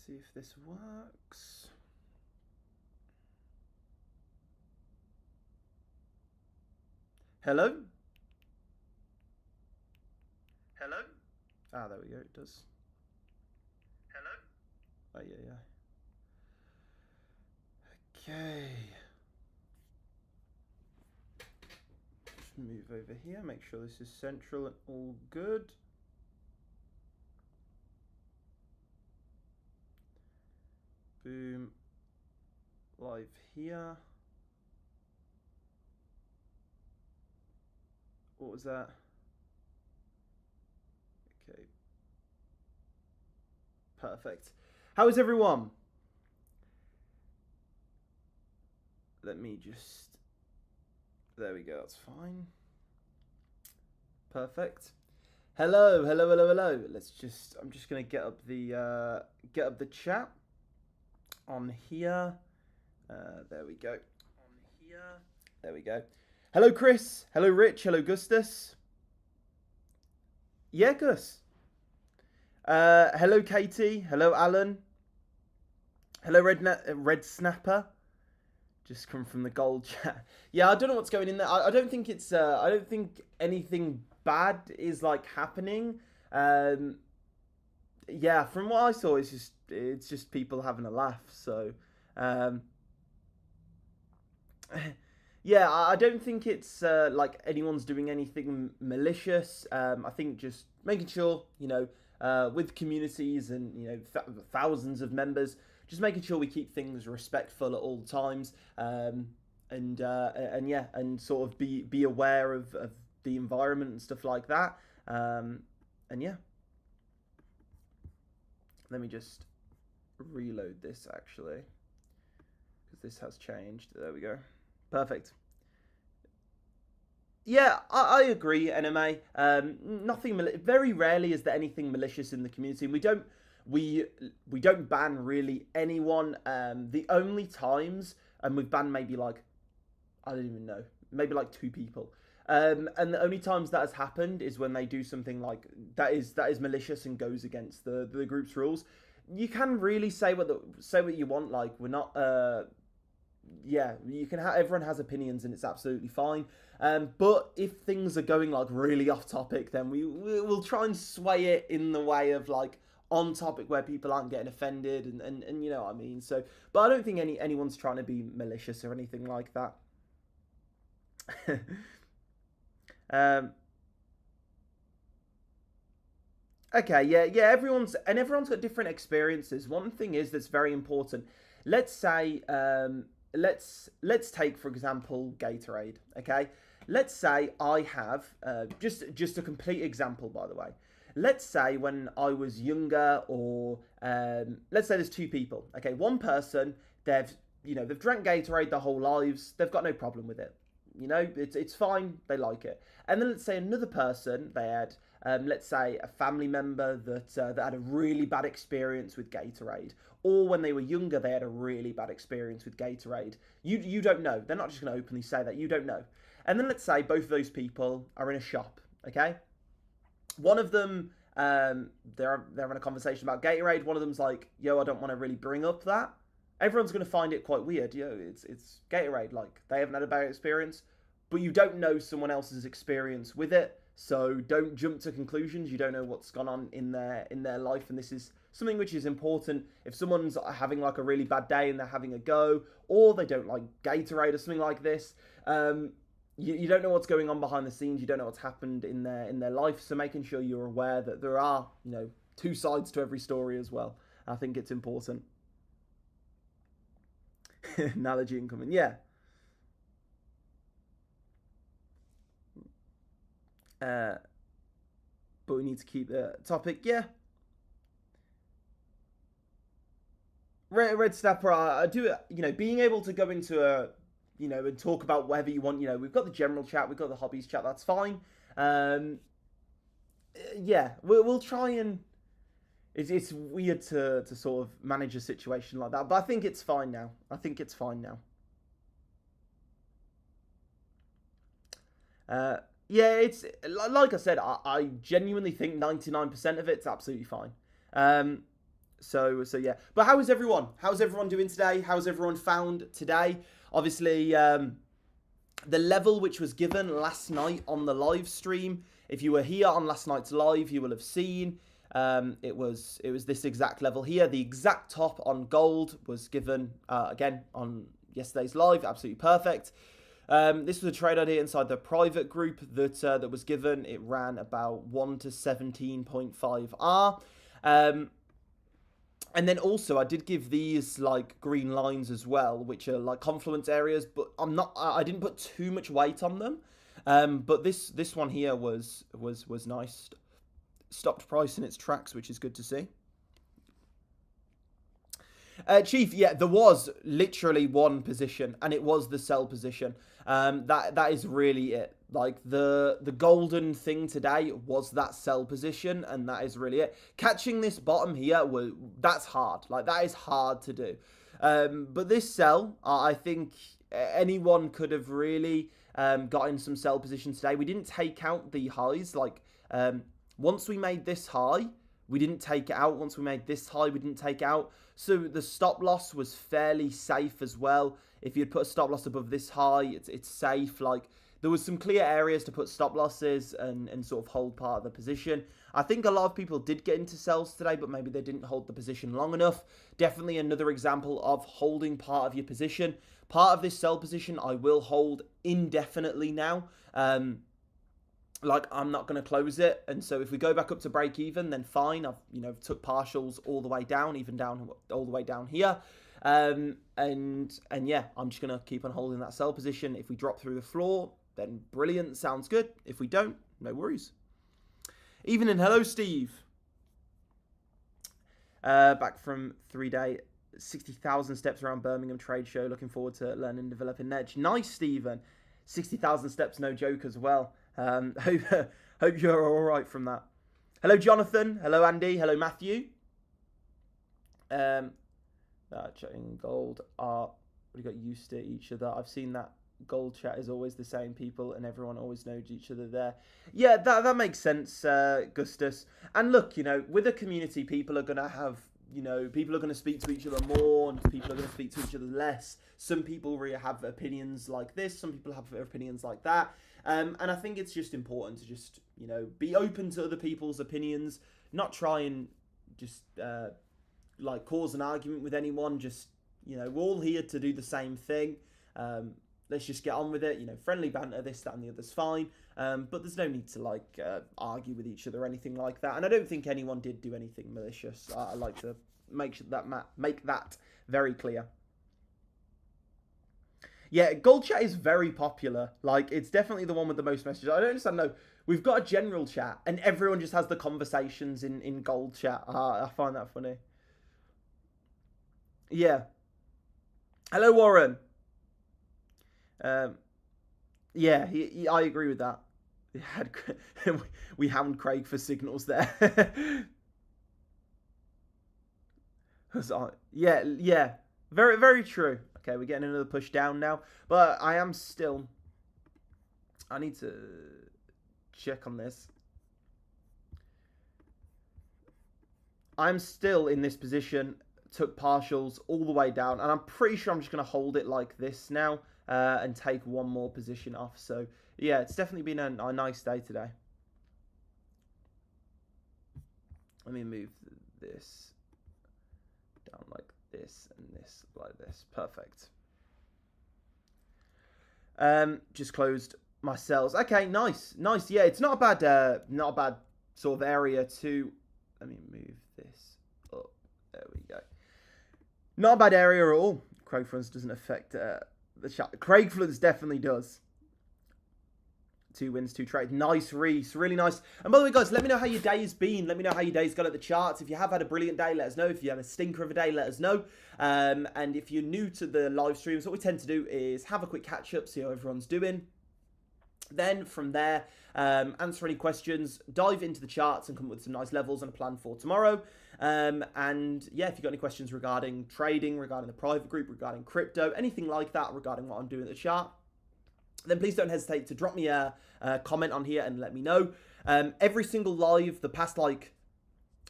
see if this works. Hello? Hello? Ah, there we go, it does. Hello? Oh, yeah. Okay. Just move over here, make sure this is central and all good. Boom. Live here. What was that? Okay. Perfect. How is everyone? Let me just... There we go, that's fine. Perfect. Hello. Let's just... I'm just going to get up the chat on here. There we go. On here. There we go. Hello, Chris. Hello, Rich. Hello, Gustus. Yeah, Gus. Hello, Katie. Hello, Alan. Hello, Red Snapper. Just come from the gold chat. Yeah, I don't know what's going in there. I don't think it's. I don't think anything bad is like happening. Yeah, from what I saw, it's just people having a laugh. So, yeah, I don't think it's like anyone's doing anything malicious. I think just making sure, with communities and thousands of members, just making sure we keep things respectful at all times, and yeah, and sort of be aware of the environment and stuff like that, and yeah. Let me just reload this actually, because this has changed. There we go. Perfect. Yeah, I agree, NMA. Nothing. Very rarely is there anything malicious in the community. We don't ban really anyone. The only times, and we've banned maybe like, I don't even know, maybe like 2 people. And the only times that has happened is when they do something like that is malicious and goes against the group's rules. You can really say what you want. Like, we're not. Yeah, you can. Everyone has opinions, and it's absolutely fine. But if things are going like really off topic, then we'll try and sway it in the way of like on topic where people aren't getting offended, and you know what I mean. So, but I don't think anyone's trying to be malicious or anything like that. Okay, yeah. Everyone's got different experiences. One thing is that's very important. Let's say, let's take for example Gatorade. Okay, let's say I have just a complete example, by the way. Let's say when I was younger, or let's say there's 2 people. Okay, one person, they've drank Gatorade their whole lives. They've got no problem with it. It's fine. They like it. And then let's say another person, they had, let's say a family member that had a really bad experience with Gatorade, or when they were younger, they had a really bad experience with Gatorade. You don't know. They're not just going to openly say that. You don't know. And then let's say both of those people are in a shop. Okay. One of them, they're having a conversation about Gatorade. One of them's like, "Yo, I don't want to really bring up that." Everyone's going to find it quite weird. It's Gatorade. Like, they haven't had a bad experience, but you don't know someone else's experience with it, so don't jump to conclusions. You don't know what's gone on in their life, and this is something which is important. If someone's having like a really bad day and they're having a go, or they don't like Gatorade or something like this, you don't know what's going on behind the scenes. You don't know what's happened in their life. So making sure you're aware that there are 2 sides to every story as well. I think it's important. Analogy incoming, yeah. But we need to keep the topic, yeah. Red Snapper, I do, being able to go into and talk about whatever you want. We've got the general chat, we've got the hobbies chat. That's fine. Yeah, we'll try and. It's weird to sort of manage a situation like that, but I think it's fine now. Yeah, it's like I said. I genuinely think 99% of it's absolutely fine. So yeah. But how is everyone? How's everyone doing today? How's everyone found today? Obviously, the level which was given last night on the live stream. If you were here on last night's live, you will have seen it was this exact level here. The exact top on gold was given again on yesterday's live. Absolutely perfect. This was a trade idea inside the private group that was given. It ran about 1 to 17.5 R. And then also I did give these like green lines as well, which are like confluence areas, but I didn't put too much weight on them. But this one here was nice. Stopped price in its tracks, which is good to see. Chief, yeah, there was literally one position, and it was the sell position. That is really it. Like the golden thing today was that sell position, and that is really it. Catching this bottom here that's hard. Like that is hard to do. But this sell, I think anyone could have really got in some sell positions today. We didn't take out the highs. Like once we made this high, we didn't take it out. Once we made this high, we didn't take it out. So the stop loss was fairly safe as well. If you'd put a stop loss above this high, it's safe. Like there was some clear areas to put stop losses and sort of hold part of the position. I think a lot of people did get into sells today, but maybe they didn't hold the position long enough. Definitely another example of holding part of your position. Part of this sell position I will hold indefinitely now. Like I'm not going to close it, and so if we go back up to break even, then fine. I've took partials all the way down, even down all the way down here, and yeah, I'm just going to keep on holding that sell position. If we drop through the floor, then brilliant, sounds good. If we don't, no worries. Evening, hello Steve. Back from 3-day 60,000 steps around Birmingham trade show. Looking forward to learning and developing Edge. Nice, Stephen. 60,000 steps, no joke as well. Hope you're all right from that. Hello, Jonathan. Hello, Andy. Hello, Matthew. Chatting gold art. We got used to each other. I've seen that gold chat is always the same people, and everyone always knows each other there. Yeah, that makes sense, Gustus. And look, with a community, people are gonna have. People are going to speak to each other more, and people are going to speak to each other less. Some people really have opinions like this. Some people have opinions like that. And I think it's just important to just, be open to other people's opinions, not try and just, cause an argument with anyone. Just, we're all here to do the same thing. Let's just get on with it. Friendly banter, this, that, and the other's fine. But there's no need to argue with each other or anything like that. And I don't think anyone did do anything malicious. I like to make that very clear. Yeah, gold chat is very popular. Like it's definitely the one with the most messages. I don't understand. No, we've got a general chat, and everyone just has the conversations in gold chat. I find that funny. Yeah. Hello, Warren. Yeah, I agree with that. We hound Craig for signals there. Yeah, very, very true. Okay, we're getting another push down now, but I need to check on this. I'm still in this position, took partials all the way down, and I'm pretty sure I'm just going to hold it like this now. And take one more position off. So, yeah, it's definitely been a nice day today. Let me move this down like this and this like this. Perfect. Just closed my cells. Okay, nice. Yeah, it's not a bad sort of area to. Let me move this up. There we go. Not a bad area at all. Craig Fronts doesn't affect the chat. Craig Floods definitely does. 2 wins, 2 trades. Nice, Reese. Really nice. And by the way, guys, let me know how your day has been. Let me know how your day's gone at the charts. If you have had a brilliant day, let us know. If you have a stinker of a day, let us know. And if you're new to the live streams, what we tend to do is have a quick catch up, see how everyone's doing. Then from there, answer any questions, dive into the charts and come up with some nice levels and a plan for tomorrow. And yeah, if you've got any questions regarding trading, regarding the private group, regarding crypto, anything like that, regarding what I'm doing at the chart, then please don't hesitate to drop me a comment on here and let me know. Every single live, the past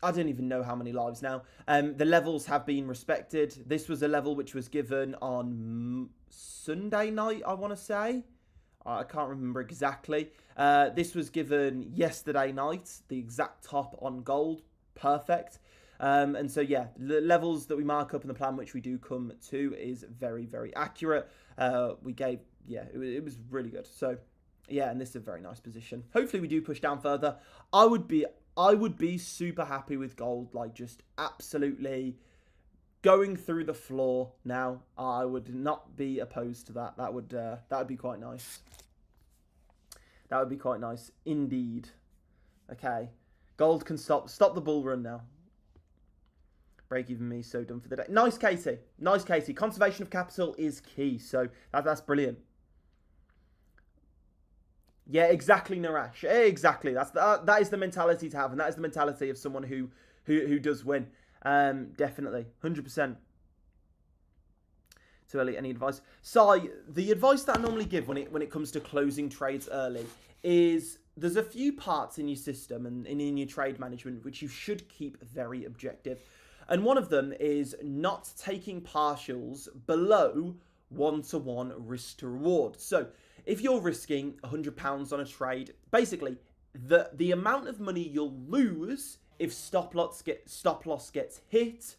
I don't even know how many lives now. The levels have been respected. This was a level which was given on Sunday night, I want to say. I can't remember exactly. This was given yesterday night, the exact top on gold. Perfect. And so, yeah, the levels that we mark up in the plan, which we do come to, is very, very accurate. We gave, yeah, it was really good. So, yeah, and this is a very nice position. Hopefully we do push down further. I would be super happy with gold, like just absolutely going through the floor now. I would not be opposed to that. That would be quite nice. That would be quite nice indeed. Okay, gold can stop the bull run now. Break even me, so done for the day. Nice, Katie. Nice, Katie. Conservation of capital is key, so that's brilliant. Yeah, exactly, Naresh. Exactly. That is the mentality to have, and that is the mentality of someone who does win. Definitely, 100%. Too early, any advice? So the advice that I normally give when it comes to closing trades early is there's a few parts in your system and in your trade management which you should keep very objective. And one of them is not taking partials below 1-to-1 risk to reward. So if you're risking £100 on a trade, basically the amount of money you'll lose if stop loss gets hit,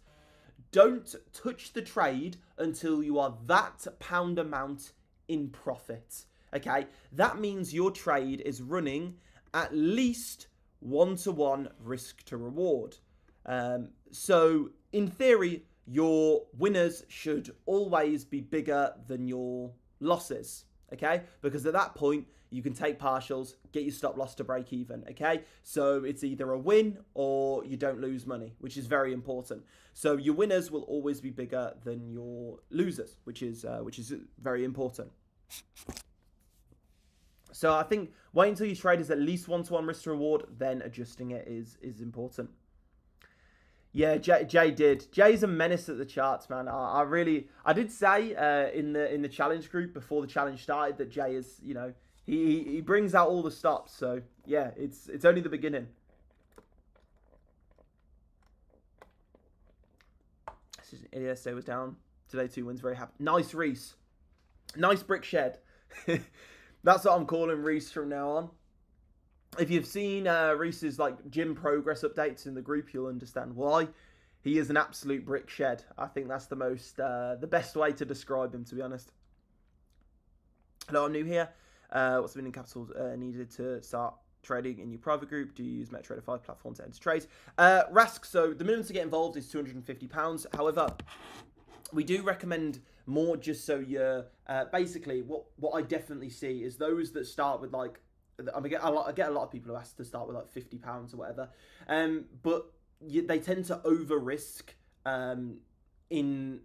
don't touch the trade until you are that pound amount in profit. Okay, that means your trade is running at least 1-to-1 risk to reward. So in theory, your winners should always be bigger than your losses. Okay, because at that point you can take partials, get your stop loss to break even. Okay, so it's either a win or you don't lose money, which is very important. So your winners will always be bigger than your losers, which is very important. So I think wait until your trade is at least 1-to-1 risk to reward, then adjusting it is important. Yeah, Jay did. Jay's a menace at the charts, man. I did say in the challenge group before the challenge started that Jay is, you know, he brings out all the stops. So yeah, it's only the beginning. ESA was down today. 2 wins, very happy. Nice, Reese. Nice brick shed. That's what I'm calling Reese from now on. If you've seen Reese's like gym progress updates in the group, you'll understand why. He is an absolute brick shed. I think that's the best way to describe him, to be honest. Hello, I'm new here. What's the winning capital needed to start trading in your private group? Do you use MetaTrader 5 platform to enter trades? Rask, so the minimum to get involved is £250. However, we do recommend more just so you're basically what I definitely see is those that start with like, I get a lot of people who ask to start with like £50 or whatever, but they tend to over risk in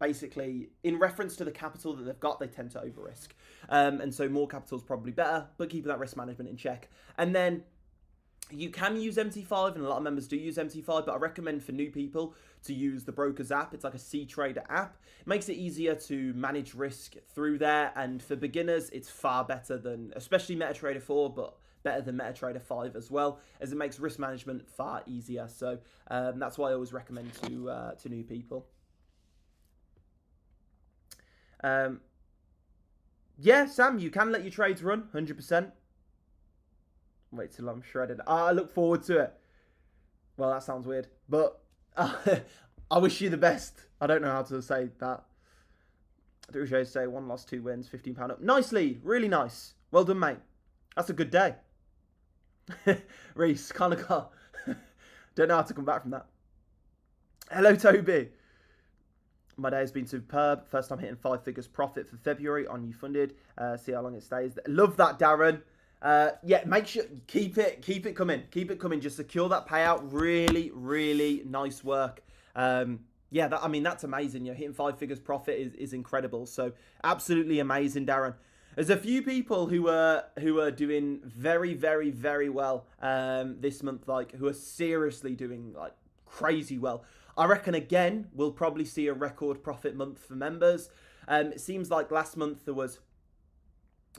reference to the capital that they've got. They tend to over risk, and so more capital is probably better, but keeping that risk management in check. And then you can use MT5, and a lot of members do use MT5, but I recommend for new people to use the Brokers app. It's like a C-Trader app. It makes it easier to manage risk through there, and for beginners, it's far better than, especially MetaTrader 4, but better than MetaTrader 5 as well, as it makes risk management far easier. So that's why I always recommend to new people. Yeah, Sam, you can let your trades run, 100%. Wait till I'm shredded. I look forward to it. Well, that sounds weird, but I wish you the best. I don't know how to say that. Drujo say 1 loss, 2 wins, £15 up. Nice lead, really nice. Well done, mate. That's a good day. Reese, kind of got. Don't know how to come back from that. Hello, Toby. My day has been superb. First time hitting 5 figures profit for February on You Funded. See how long it stays. Love that, Darren. Yeah, make sure keep it coming. Keep it coming. Just secure that payout. Really, really nice work. Yeah, that's amazing. You know, hitting 5 figures profit is incredible. So absolutely amazing, Darren. There's a few people who are doing very, very, very well this month, like who are seriously doing like crazy well. I reckon again we'll probably see a record profit month for members. It seems like last month there was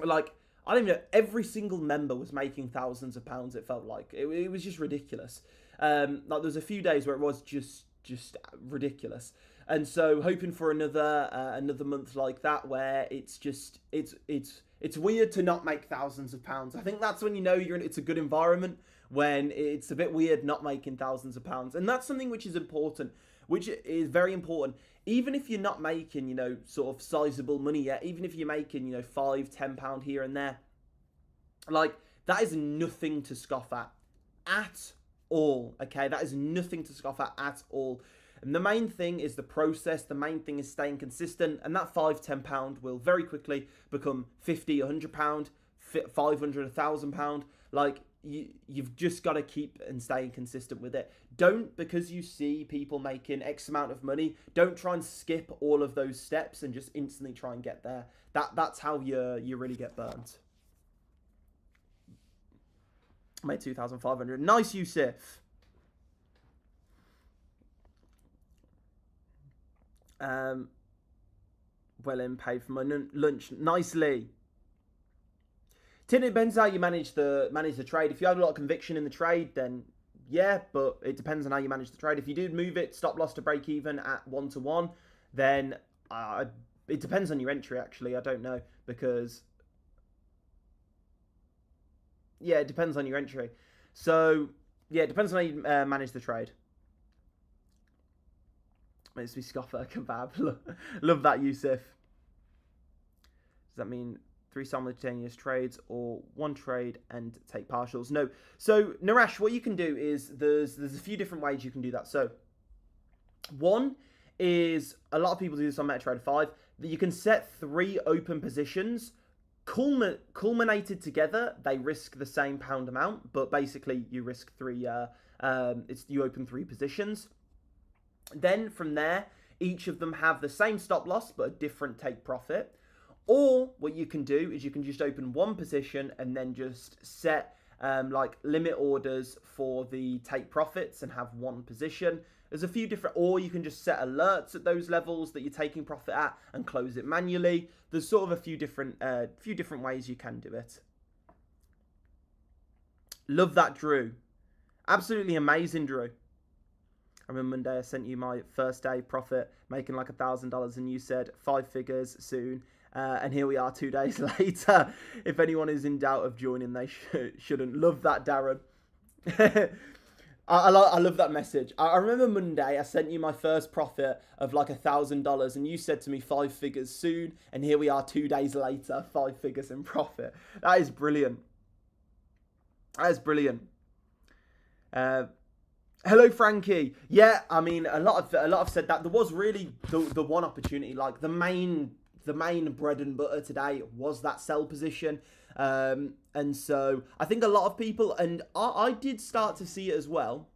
like I don't even know, every single member was making thousands of pounds. It felt like it was just ridiculous. Like there was a few days where it was just ridiculous, and so hoping for another month like that where it's weird to not make thousands of pounds. I think that's when you know it's a good environment, when it's a bit weird not making thousands of pounds, and that's something which is important, which is very important. Even if you're not making, sort of sizable money yet, even if you're making, £5-10 here and there, like that is nothing to scoff at all. Okay, that is nothing to scoff at all. And the main thing is the process. The main thing is staying consistent, and that £5-10 will very quickly become £50, £100, £500, £1,000. Like you've just got to keep and staying consistent with it. Don't, because you see people making X amount of money, don't try and skip all of those steps and just instantly try and get there. That's how you really get burnt. I made 2,500. Nice, Yusuf. Well in, paid for my lunch nicely. It depends how you manage the trade. If you have a lot of conviction in the trade, then yeah, but it depends on how you manage the trade. If you did move it stop loss to break even at 1-to-1, then it depends on your entry. Actually, I don't know, because yeah, it depends on your entry. So yeah, it depends on how you manage the trade. Makes me scoff at a kebab. Love that, Yusuf. Does that mean 3 simultaneous trades or 1 trade and take partials? No. So Naresh, what you can do is there's a few different ways you can do that. So one is, a lot of people do this on MetaTrader 5, that you can set 3 open positions culminated together. They risk the same pound amount, but basically you risk 3. You open 3 positions. Then from there, each of them have the same stop loss but a different take profit. Or what you can do is you can just open 1 position and then just set like limit orders for the take profits and have 1 position. There's a few different, or you can just set alerts at those levels that you're taking profit at and close it manually. There's sort of a few different ways you can do it. Love that, Drew. Absolutely amazing, Drew. I remember Monday I sent you my first day profit, making like $1,000, and you said 5 figures soon. And here we are 2 days later. If anyone is in doubt of joining, they shouldn't. Love that, Darren. I love that message. I remember Monday I sent you my first profit of like $1,000, and you said to me 5 figures soon. And here we are 2 days later, 5 figures in profit. That is brilliant. That is brilliant. Hello, Frankie. Yeah, I mean, a lot have said that. There was really the one opportunity, like the main bread and butter today was that sell position. And so I think a lot of people, and I did start to see it as well,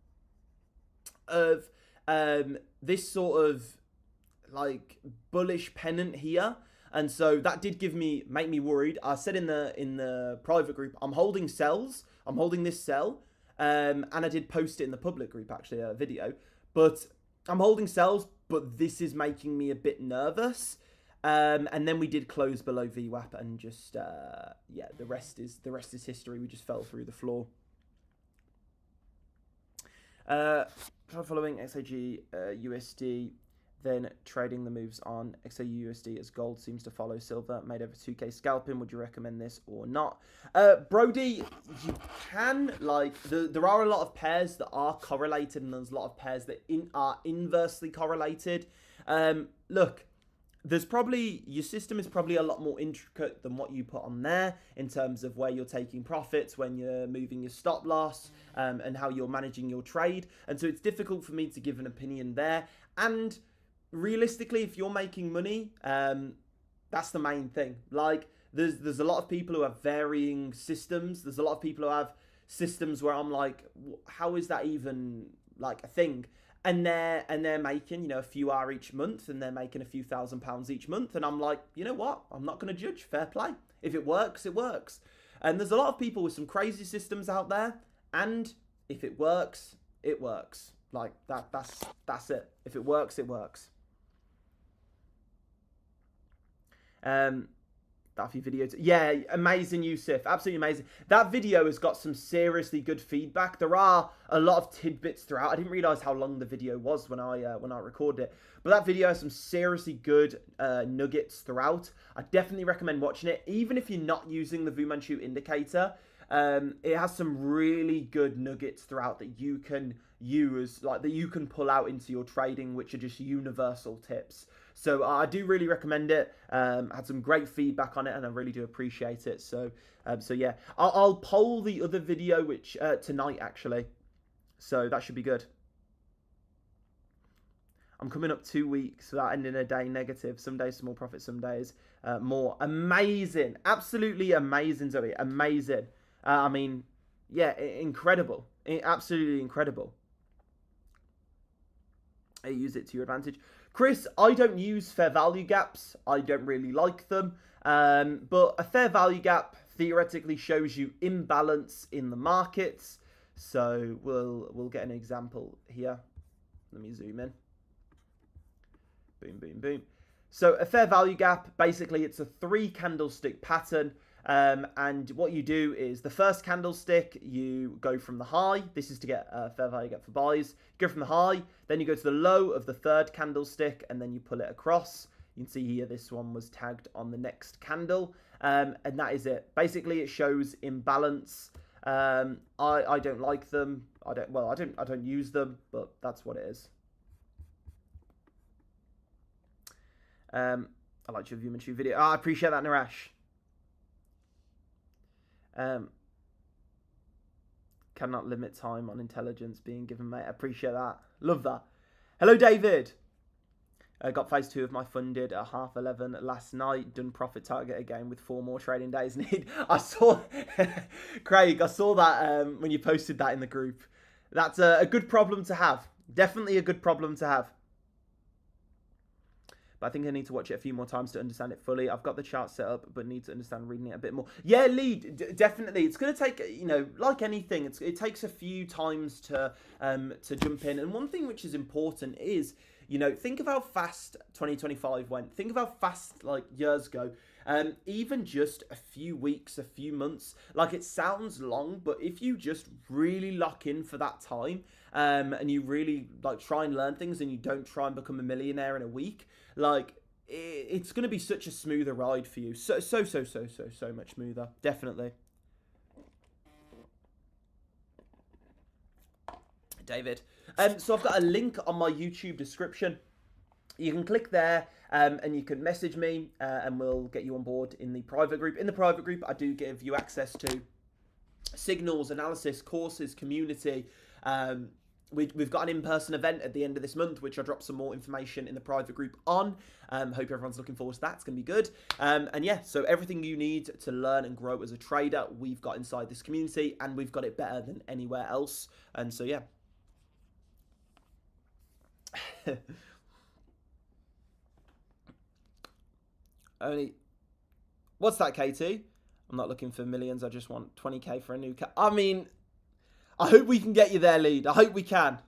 of this sort of like bullish pennant here. And so that did make me worried. I said in the private group, I'm holding sells. I'm holding this sell. And I did post it in the public group, actually, a video. But I'm holding sells, but this is making me a bit nervous. And then we did close below VWAP, and just yeah, the rest is history. We just fell through the floor. Following XAG USD, then trading the moves on XAU USD as gold seems to follow silver. Made over 2K scalping. Would you recommend this or not? Brody, you can, like, there are a lot of pairs that are correlated, and there's a lot of pairs that are inversely correlated. Look, there's probably, your system is probably a lot more intricate than what you put on there in terms of where you're taking profits, when you're moving your stop loss, and how you're managing your trade. And so it's difficult for me to give an opinion there. And realistically, if you're making money, that's the main thing. Like, there's a lot of people who have varying systems. There's a lot of people who have systems where I'm like, how is that even like a thing? And they're making, a few hour each month, and they're making a few £1,000s each month. And I'm like, you know what? I'm not going to judge. Fair play. If it works, it works. And there's a lot of people with some crazy systems out there. And if it works, it works. Like, that's it. If it works, it works. that for your video. Yeah, amazing, Yusuf. Absolutely amazing. That video has got some seriously good feedback. There are a lot of tidbits throughout. I didn't realize how long the video was when I recorded it. But that video has some seriously good nuggets throughout. I definitely recommend watching it, even if you're not using the Fu Manchu indicator. It has some really good nuggets throughout that you can use, like that you can pull out into your trading, which are just universal tips. So I do really recommend it. Had some great feedback on it, and I really do appreciate it. So yeah, I'll poll the other video, which tonight actually. So that should be good. I'm coming up 2 weeks without ending a day negative. Some days small profit, some days more. Amazing, absolutely amazing, Zoe. Amazing. I mean, yeah, incredible. Absolutely incredible. Use it to your advantage. Chris, I don't use fair value gaps. I don't really like them. But a fair value gap theoretically shows you imbalance in the markets. So we'll get an example here. Let me zoom in. Boom, boom, boom. So a fair value gap, basically it's a 3 candlestick pattern. And what you do is the first candlestick, you go from the high. This is to get a fair value gap for buys. You go from the high, then you go to the low of the third candlestick, and then you pull it across. You can see here this one was tagged on the next candle, and that is it. Basically, it shows imbalance. I don't like them. I don't use them, but that's what it is. I liked your Fu Manchu video. I appreciate that, Naresh. Cannot limit time on intelligence being given, mate. I appreciate that. Love that. Hello, David. Got phase 2 of my funded at 11:30 last night. Done profit target again with 4 more trading days need. I saw, Craig, I saw that when you posted that in the group. That's a good problem to have. Definitely a good problem to have. But I think I need to watch it a few more times to understand it fully. I've got the chart set up, but need to understand reading it a bit more. Yeah, Lee, definitely. It's going to take, like anything, it takes a few times to jump in. And one thing which is important is, think of how fast 2025 went. Think of how fast, like, years ago. Even just a few weeks, a few months, like, it sounds long, but if you just really lock in for that time, and you really, like, try and learn things, and you don't try and become a millionaire in a week, like, it's going to be such a smoother ride for you. So much smoother. Definitely. David. So I've got a link on my YouTube description. You can click there and you can message me and we'll get you on board in the private group. In the private group, I do give you access to signals, analysis, courses, community. We've got an in-person event at the end of this month, which I'll drop some more information in the private group on. Hope everyone's looking forward to that. It's going to be good. And yeah, so everything you need to learn and grow as a trader, we've got inside this community, and we've got it better than anywhere else. And so, yeah. What's that, Katie? I'm not looking for millions. I just want 20k for a new car. I mean, I hope we can get you there, Lead. I hope we can.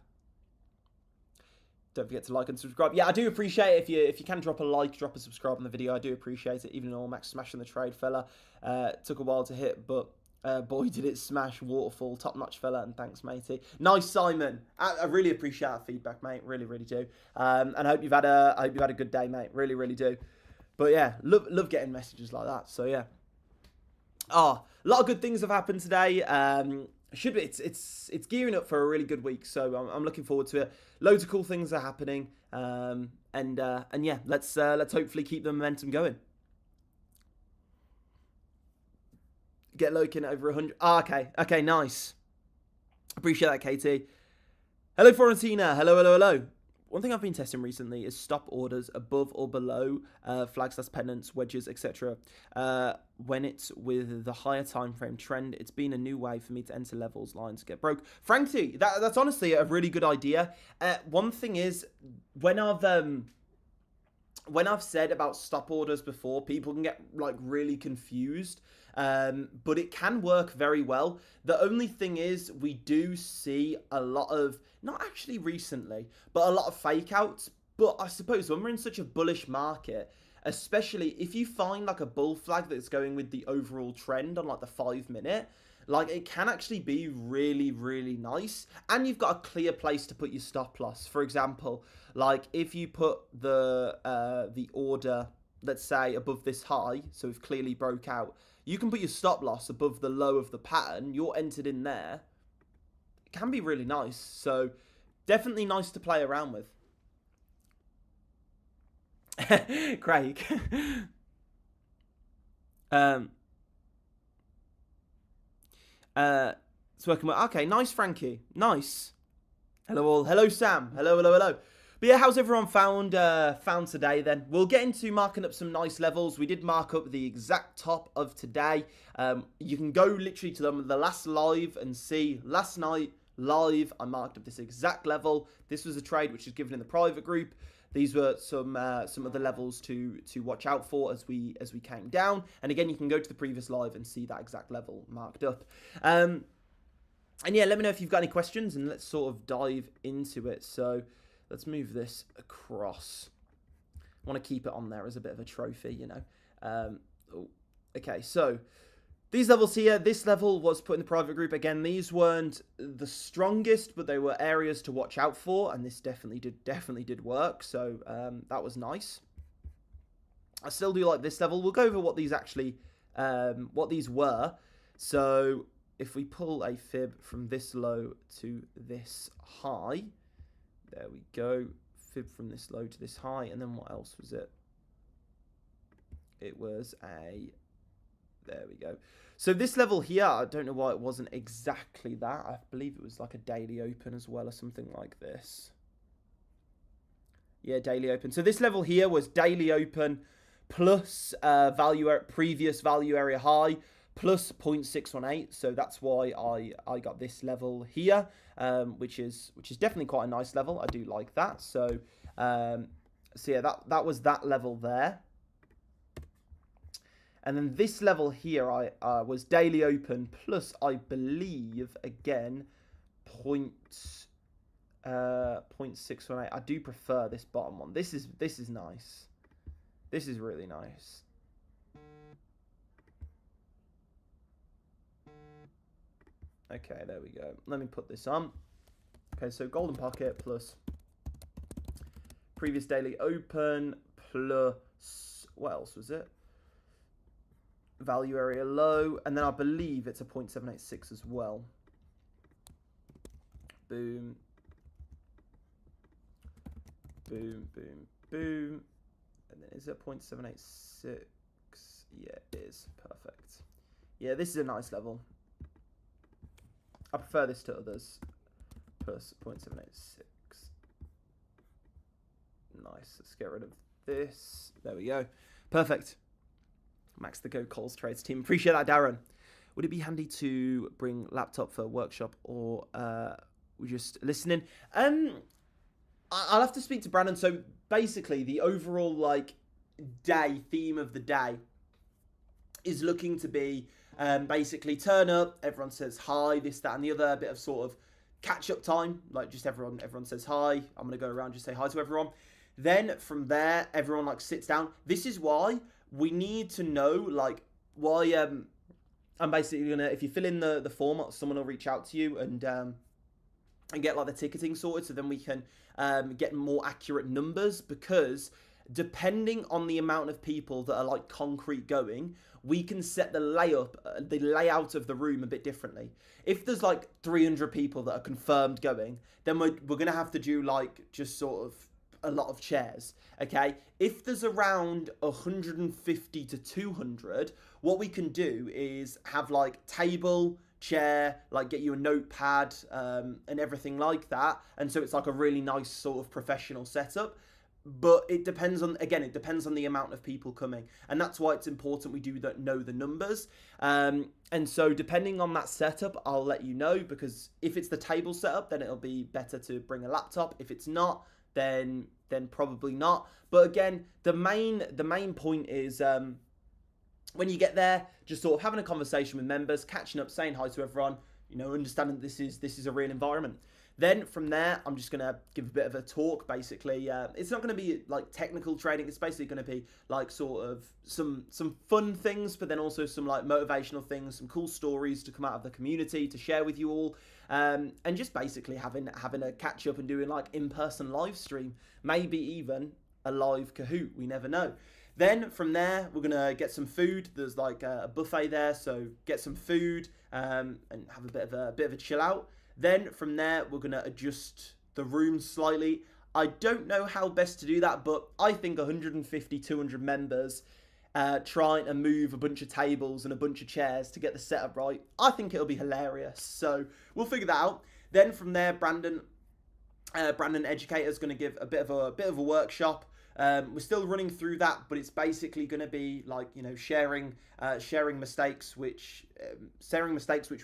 Don't forget to like and subscribe. Yeah, I do appreciate it if you can drop a like, drop a subscribe on the video. I do appreciate it. Even though Max smashing the trade, fella. Took a while to hit, but boy, did it smash. Waterfall, top-notch fella, and thanks, matey. Nice, Simon. I really appreciate that feedback, mate. Really, really do. And I hope you've had a good day, mate. Really, really do. But yeah, love getting messages like that. So yeah. A lot of good things have happened today. Should be it's gearing up for a really good week, so I'm looking forward to it. Loads of cool things are happening, and yeah, let's hopefully keep the momentum going. Get Loken over 100. Okay, nice. Appreciate that, Katie. Hello, Florentina. Hello. One thing I've been testing recently is stop orders above or below flags, pennants, wedges, etc. When it's with the higher time frame trend, it's been a new way for me to enter levels, lines get broke. Frankie, that's honestly a really good idea. One thing is, when I've said about stop orders before, people can get like really confused. But it can work very well. The only thing is, we do see a lot of, not actually recently, but a lot of fake outs. But I suppose when we're in such a bullish market, especially if you find like a bull flag that's going with the overall trend on like the 5 minute. Like, it can actually be really, really nice. And you've got a clear place to put your stop loss. For example, like if you put the order, let's say, above this high, so we've clearly broke out, you can put your stop loss above the low of the pattern. You're entered in there. It can be really nice. So definitely nice to play around with. Craig. It's working well. Okay, nice, Frankie. Nice. Hello all. Hello, Sam. Hello, hello, hello. But yeah, how's everyone found today then? We'll get into marking up some nice levels. We did mark up the exact top of today. You can go literally to the last live and see last night live I marked up this exact level. This was a trade which was given in the private group. These were some other levels to watch out for as we came down. And again, you can go to the previous live and see that exact level marked up. And yeah, let me know if you've got any questions and let's sort of dive into it. So let's move this across. I want to keep it on there as a bit of a trophy, you know. Okay, so these levels here, this level was put in the private group. Again, these weren't the strongest, but they were areas to watch out for, and this definitely did work. So that was nice. I still do like this level. We'll go over what these actually, what these were. So if we pull a fib from this low to this high, there we go. Fib from this low to this high, and then what else was it? It was a... There we go. So this level here, I don't know why it wasn't exactly that. I believe it was like a daily open as well or something like this. Yeah, daily open. So this level here was daily open plus previous value area high plus 0.618. So that's why I got this level here, which is definitely quite a nice level. I do like that. So yeah, that was that level there. And then this level here, I was daily open plus, I believe, again, 0.618. I do prefer this bottom one. This is nice. This is really nice. Okay, there we go. Let me put this on. Okay, so golden pocket plus previous daily open plus, what else was it? Value area low, and then I believe it's a 0.786 as well. Boom. Boom, boom, boom. And then is it 0.786? Yeah, it is. Perfect. Yeah, this is a nice level. I prefer this to others. Plus 0.786. Nice. Let's get rid of this. There we go. Perfect. Max the Go ColezTrades team. Appreciate that, Darren. Would it be handy to bring laptop for a workshop, or we're just listening? I'll have to speak to Brandon. So basically, the overall like theme of the day is looking to be basically turn up. Everyone says hi, this, that, and the other. A bit of sort of catch up time. Like just everyone says hi. I'm gonna go around just say hi to everyone. Then from there, everyone like sits down. This is why we need to know like why. I'm basically gonna, if you fill in the form, someone will reach out to you and get like the ticketing sorted, so then we can get more accurate numbers, because depending on the amount of people that are like concrete going, we can set the layout of the room a bit differently. If there's like 300 people that are confirmed going, then we're gonna have to do like just sort of a lot of chairs. Okay, if there's around 150 to 200, what we can do is have like table, chair, like get you a notepad and everything like that, and so it's like a really nice sort of professional setup. But it depends on, again, it depends on the amount of people coming, and that's why it's important we do know the numbers. And so depending on that setup, I'll let you know, because if it's the table setup, then it'll be better to bring a laptop. If it's not, then probably not. But again, the main point is when you get there, just sort of having a conversation with members, catching up, saying hi to everyone, you know, understanding that this is a real environment. Then from there, I'm just going to give a bit of a talk, basically. It's not going to be like technical trading. It's basically going to be like sort of some fun things, but then also some like motivational things, some cool stories to come out of the community to share with you all. And just basically having a catch up and doing like in-person live stream, maybe even a live Kahoot. We never know. Then from there, we're gonna get some food. There's like a buffet there, so get some food and have a bit of a chill out. Then from there, we're gonna adjust the room slightly. I don't know how best to do that, but I think 150, 200 members trying to move a bunch of tables and a bunch of chairs to get the setup right, I think it'll be hilarious. So we'll figure that out. Then from there, Brandon Educator is going to give a bit of a workshop. We're still running through that, but it's basically going to be like, you know, sharing mistakes which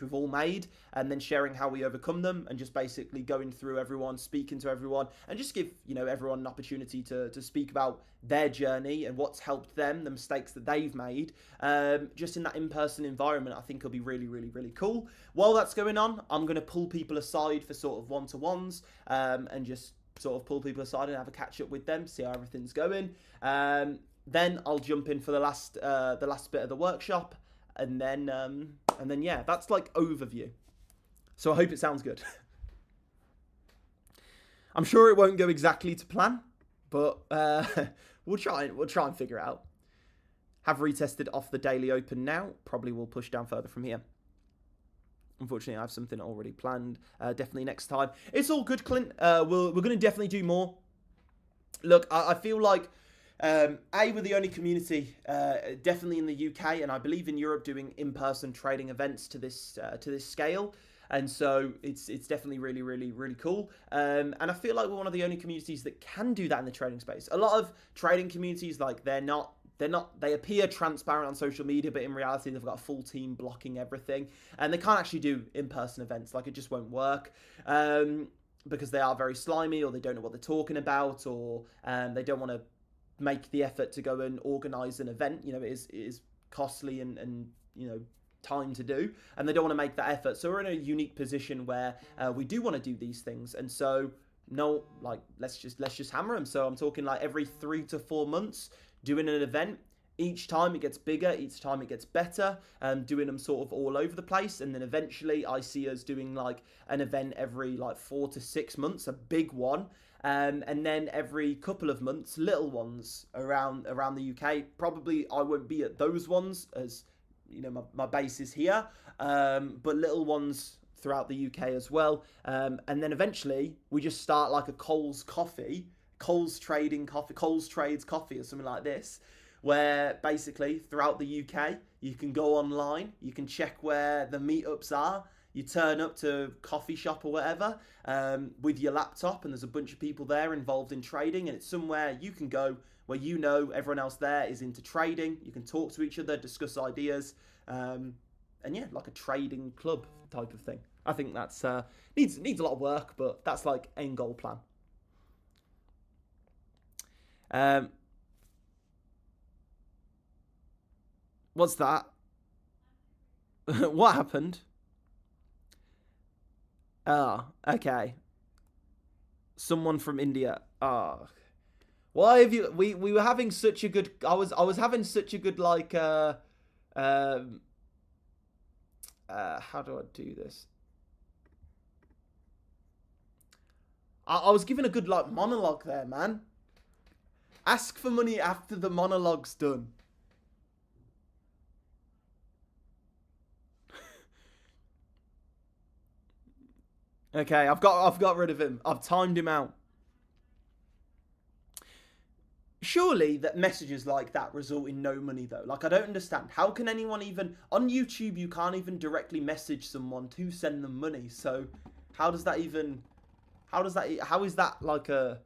we've all made, and then sharing how we overcome them, and just basically going through everyone, speaking to everyone, and just give, you know, everyone an opportunity to speak about their journey and what's helped them, the mistakes that they've made, just in that in-person environment. I think it'll be really, really, really cool. While that's going on, I'm going to pull people aside for sort of one-to-ones, and just sort of pull people aside and have a catch up with them, see how everything's going. Then I'll jump in for the last bit of the workshop, and then yeah, that's like overview. So I hope it sounds good. I'm sure it won't go exactly to plan, but we'll try and figure it out. Have retested off the daily open now. Probably will push down further from here. Unfortunately, I have something already planned. Definitely next time. It's all good, Clint. We're going to definitely do more. Look, I feel like we're the only community, definitely in the UK, and I believe in Europe, doing in-person trading events to this scale. And so it's definitely really, really, really cool. And I feel like we're one of the only communities that can do that in the trading space. A lot of trading communities, like, they appear transparent on social media, but in reality, they've got a full team blocking everything. And they can't actually do in-person events. Like, it just won't work. Because they are very slimy, or they don't know what they're talking about, or they don't want to make the effort to go and organize an event. You know, it is costly and you know, time to do, and they don't want to make that effort. So we're in a unique position where we do want to do these things. And so, no, like, let's just hammer them. So I'm talking like every 3 to 4 months, doing an event. Each time it gets bigger, each time it gets better, doing them sort of all over the place. And then eventually I see us doing like an event every like 4 to 6 months, a big one. And then every couple of months, little ones around the UK. Probably I won't be at those ones, as you know, my base is here, but little ones throughout the UK as well. And then eventually we just start like a ColezTrades coffee or something like this, where basically throughout the UK, you can go online, you can check where the meetups are, you turn up to coffee shop or whatever with your laptop, and there's a bunch of people there involved in trading, and it's somewhere you can go where you know everyone else there is into trading. You can talk to each other, discuss ideas, and yeah, like a trading club type of thing. I think that's needs a lot of work, but that's like end goal plan. What's that? What happened? Ah, okay. Someone from India. Ah. Why have you... We were having such a good... I was having such a good, like... how do I do this? I was giving a good, like, monologue there, man. Ask for money after the monologue's done. Okay, I've got rid of him. I've timed him out. Surely that messages like that result in no money, though. Like, I don't understand. How can anyone even... On YouTube, you can't even directly message someone to send them money. So, how does that even... How is that like a...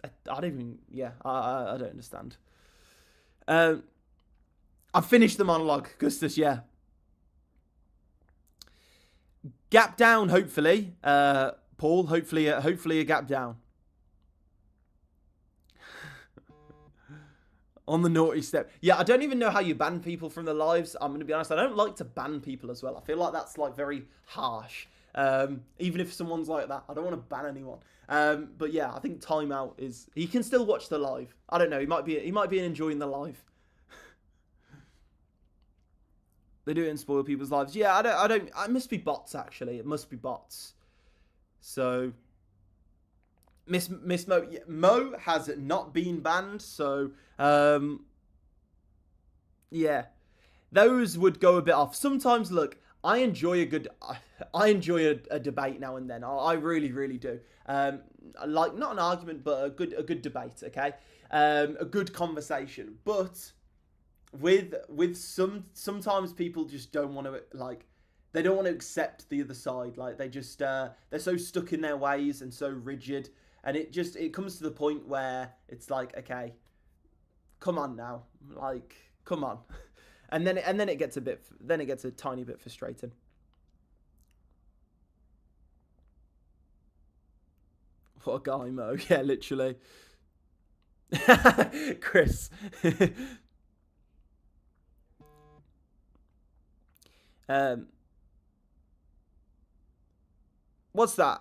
I don't even... Yeah, I don't understand. I've finished the monologue, Gustus, yeah. Gap down, hopefully. Paul, hopefully a gap down. On the naughty step. Yeah, I don't even know how you ban people from the lives. I'm going to be honest. I don't like to ban people as well. I feel like that's like very harsh. Even if someone's like that, I don't want to ban anyone. But yeah, I think timeout is, he can still watch the live. I don't know, he might be enjoying the live. They do it and spoil people's lives. Yeah, I don't. It must be bots actually. It must be bots. So, Miss Mo, yeah, Mo has not been banned. So, yeah, those would go a bit off. Sometimes, look, I enjoy a debate now and then. I really, really do. Like not an argument, but a good debate. Okay, a good conversation, but with sometimes people just don't want to, like, they don't want to accept the other side. Like they just they're so stuck in their ways and so rigid, and it comes to the point where it's like, okay, come on now, like come on. And then it gets a tiny bit frustrating. What a guy, Mo. Yeah, literally. Chris. What's that?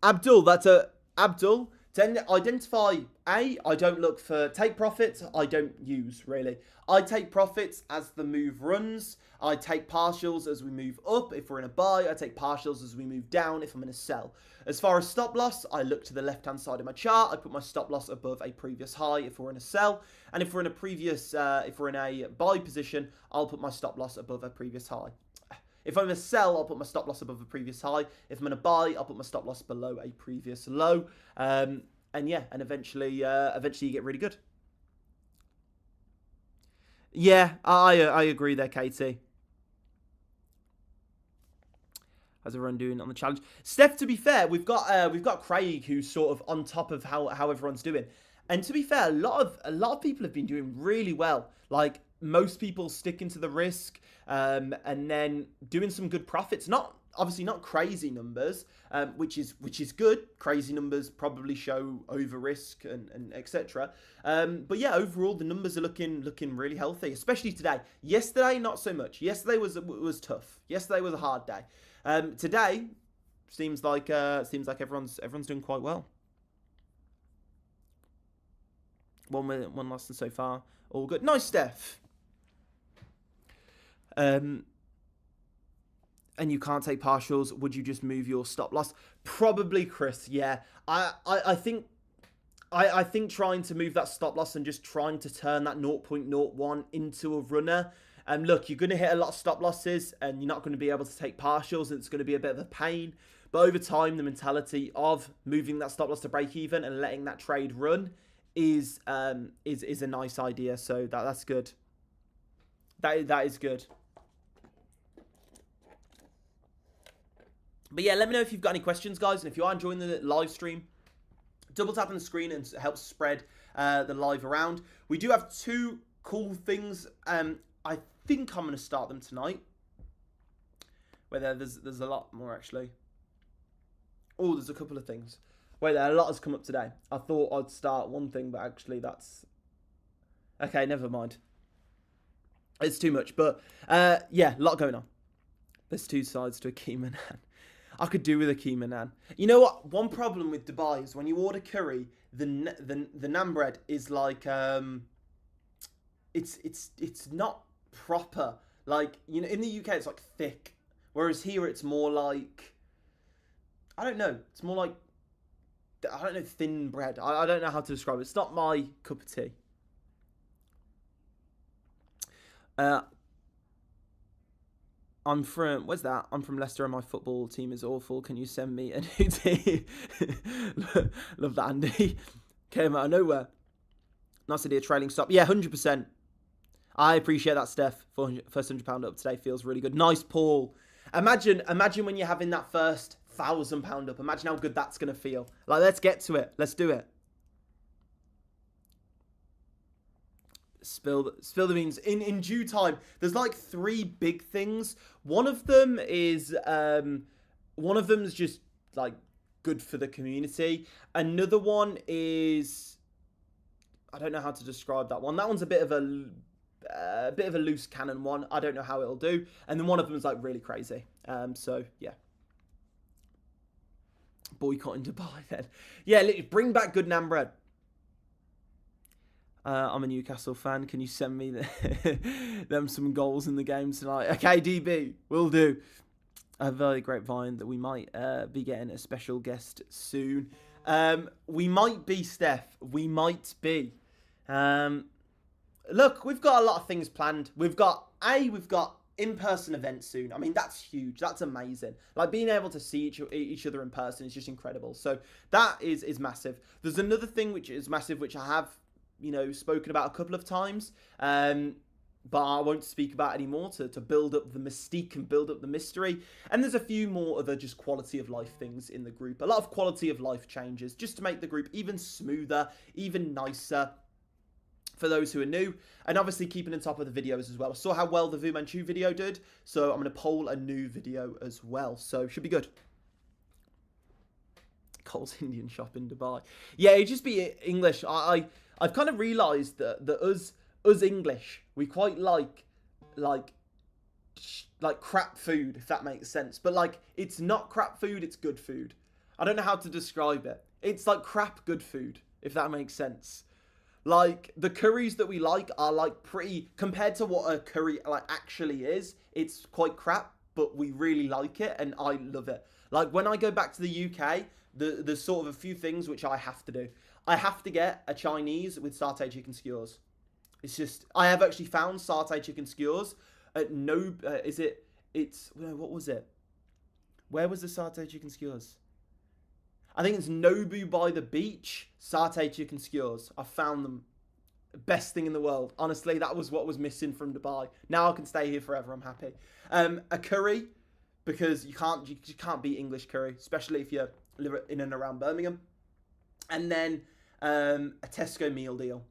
Abdul, that's a Abdul. To identify, I don't look for take profits. I don't use really. I take profits as the move runs. I take partials as we move up. If we're in a buy, I take partials as we move down. If I'm in a sell. As far as stop loss, I look to the left hand side of my chart. I put my stop loss above a previous high if we're in a sell, and if we're in a buy position, I'll put my stop loss above a previous high. If I'm in a sell, I'll put my stop loss above a previous high. If I'm in a buy, I'll put my stop loss below a previous low. And yeah, and eventually you get really good. Yeah, I agree there, Katie. How's everyone doing on the challenge? Steph, to be fair, we've got Craig who's sort of on top of how everyone's doing. And to be fair, a lot of people have been doing really well. Like most people sticking to the risk, and then doing some good profits. Obviously not crazy numbers, which is good. Crazy numbers probably show over risk and etc. But yeah, overall the numbers are looking really healthy, especially today. Yesterday not so much. Yesterday was tough. Yesterday was a hard day. Today seems like everyone's doing quite well. One lesson so far, all good. Nice, Steph. And you can't take partials. Would you just move your stop loss? Probably, Chris. Yeah, I think trying to move that stop loss and just trying to turn that 0.01 into a runner. Look, you're going to hit a lot of stop losses, and you're not going to be able to take partials, and it's going to be a bit of a pain. But over time, the mentality of moving that stop loss to break even and letting that trade run is a nice idea. So that's good. That is good. But yeah, let me know if you've got any questions, guys. And if you are enjoying the live stream, double tap on the screen and it helps spread the live around. We do have two cool things. I think I'm going to start them tonight. Where there's a lot more, actually. Oh, there's a couple of things. Wait, there, a lot has come up today. I thought I'd start one thing, but actually that's... Okay, never mind. It's too much. But yeah, a lot going on. There's two sides to a keema naan. I could do with a keema naan. You know what? One problem with Dubai is when you order curry, the naan bread is like it's not proper. Like, you know, in the UK it's like thick, whereas here it's more like, I don't know. It's more like, I don't know, thin bread. I don't know how to describe it. It's not my cup of tea. I'm from, where's that? I'm from Leicester and my football team is awful. Can you send me a new team? Love that, Andy. Came out of nowhere. Nice idea, trailing stop. Yeah, 100%. I appreciate that, Steph. First £100 up today feels really good. Nice, Paul. Imagine when you're having that first £1,000 up. Imagine how good that's going to feel. Like, let's get to it. Let's do it. Spill the beans in due time. There's like three big things. One of them is just like good for the community. Another one is, I don't know how to describe that one. That one's a bit of a loose cannon one. I don't know how it'll do. And then one of them is like really crazy. So yeah. Boycotting Dubai then. Yeah, bring back good naan bread. I'm a Newcastle fan. Can you send me them some goals in the game tonight? Okay, DB, will do. A very grapevine that we might be getting a special guest soon. We might be, Steph. We might be. Look, we've got a lot of things planned. We've got in-person events soon. I mean, that's huge. That's amazing. Like, being able to see each other in person is just incredible. So that is massive. There's another thing which is massive, which I have, spoken about a couple of times, but I won't speak about anymore to build up the mystique and build up the mystery. And there's a few more other just quality of life things in the group. A lot of quality of life changes just to make the group even smoother, even nicer, for those who are new, and obviously keeping on top of the videos as well. I saw how well the Fu Manchu video did, so I'm going to poll a new video as well, so should be good. Cole's Indian shop in Dubai. Yeah, it'd just be English. I've kind of realised that us English, we quite like crap food, if that makes sense. But like, it's not crap food, it's good food. I don't know how to describe it. It's like crap good food, if that makes sense. Like, the curries that we like are like pretty, compared to what a curry like actually is, it's quite crap, but we really like it and I love it. Like, when I go back to the UK, there's sort of a few things which I have to do. I have to get a Chinese with satay chicken skewers. It's just, I have actually found satay chicken skewers at what was it? Where was the satay chicken skewers? I think it's Nobu by the beach, satay chicken skewers. I found them. Best thing in the world. Honestly, that was what was missing from Dubai. Now I can stay here forever. I'm happy. A curry, because you can't beat English curry, especially if you live in and around Birmingham. And then a Tesco meal deal.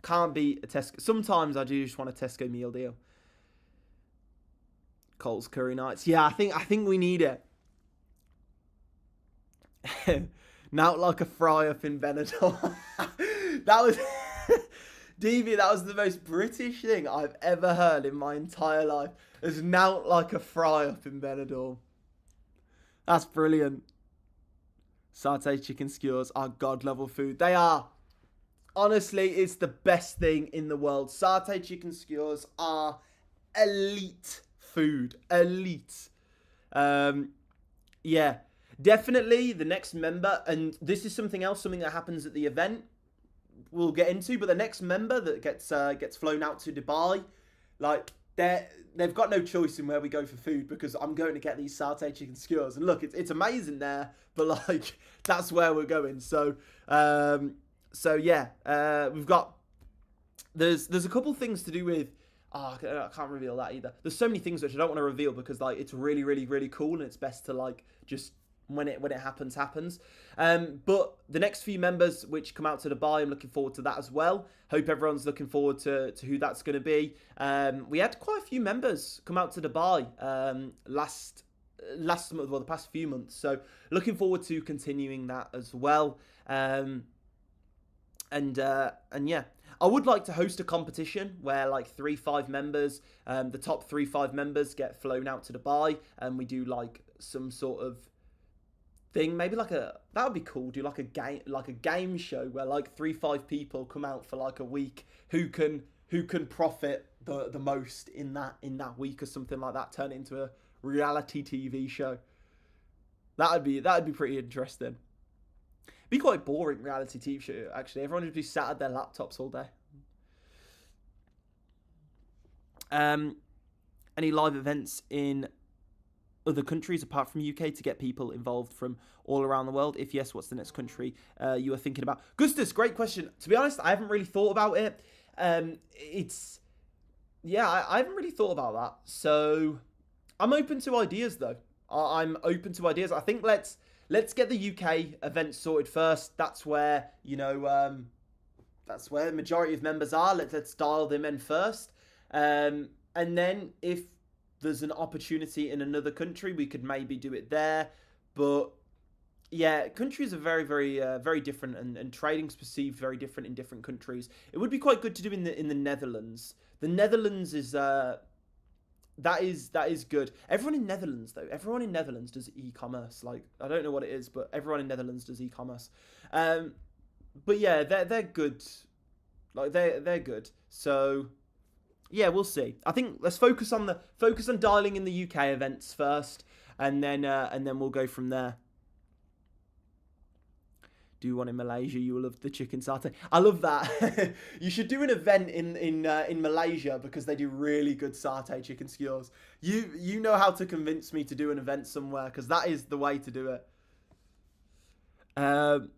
Can't beat a Tesco. Sometimes I do just want a Tesco meal deal. Cole's curry nights. Yeah, I think we need it. Now like a fry up in Benidorm. That was DV, that was the most British thing I've ever heard in my entire life. There's now like a fry up in Benidorm. That's brilliant. Satay chicken skewers are god level food. They are. Honestly, it's the best thing in the world. Satay chicken skewers are elite food. Elite. Yeah. Definitely the next member, and this is something that happens at the event we'll get into, but the next member that gets flown out to Dubai, like, they've got no choice in where we go for food, because I'm going to get these satay chicken skewers. And look, it's amazing there, but like, that's where we're going. So yeah, we've got, there's a couple things to do with, I can't reveal that either. There's so many things which I don't want to reveal, because like, it's really, really, really cool, and it's best to like just when it happens. But the next few members which come out to Dubai, I'm looking forward to that as well. Hope everyone's looking forward to who that's going to be. We had quite a few members come out to Dubai last month, well, the past few months. So looking forward to continuing that as well. And yeah, I would like to host a competition where like 3-5 members, the top 3-5 members get flown out to Dubai, and we do like some sort of thing, maybe like that would be cool. Do like a game show where like 3-5 people come out for like a week, who can profit the most in that week or something like that. Turn it into a reality TV show. That'd be pretty interesting. Be quite boring reality TV show actually. Everyone would be sat at their laptops all day. Any live events in other countries apart from UK to get people involved from all around the world? If yes, what's the next country you are thinking about? Gustus, great question. To be honest, I haven't really thought about it. I haven't really thought about that. So I'm open to ideas though. I'm open to ideas. I think let's get the UK event sorted first. That's where, that's where the majority of members are. Let's dial them in first. And then if there's an opportunity in another country, we could maybe do it there. But yeah, countries are very, very, very different, and trading's perceived very different in different countries. It would be quite good to do in the Netherlands. The Netherlands is that is good. Everyone in Netherlands though, everyone in Netherlands does e-commerce. Like I don't know what it is, but everyone in Netherlands does e-commerce. Um, but yeah, they're good. Like they're good. So yeah, we'll see. I think let's focus on dialing in the UK events first, and then we'll go from there. Do one in Malaysia. You will love the chicken satay. I love that. You should do an event in Malaysia because they do really good satay chicken skewers. You know how to convince me to do an event somewhere because that is the way to do it. Um,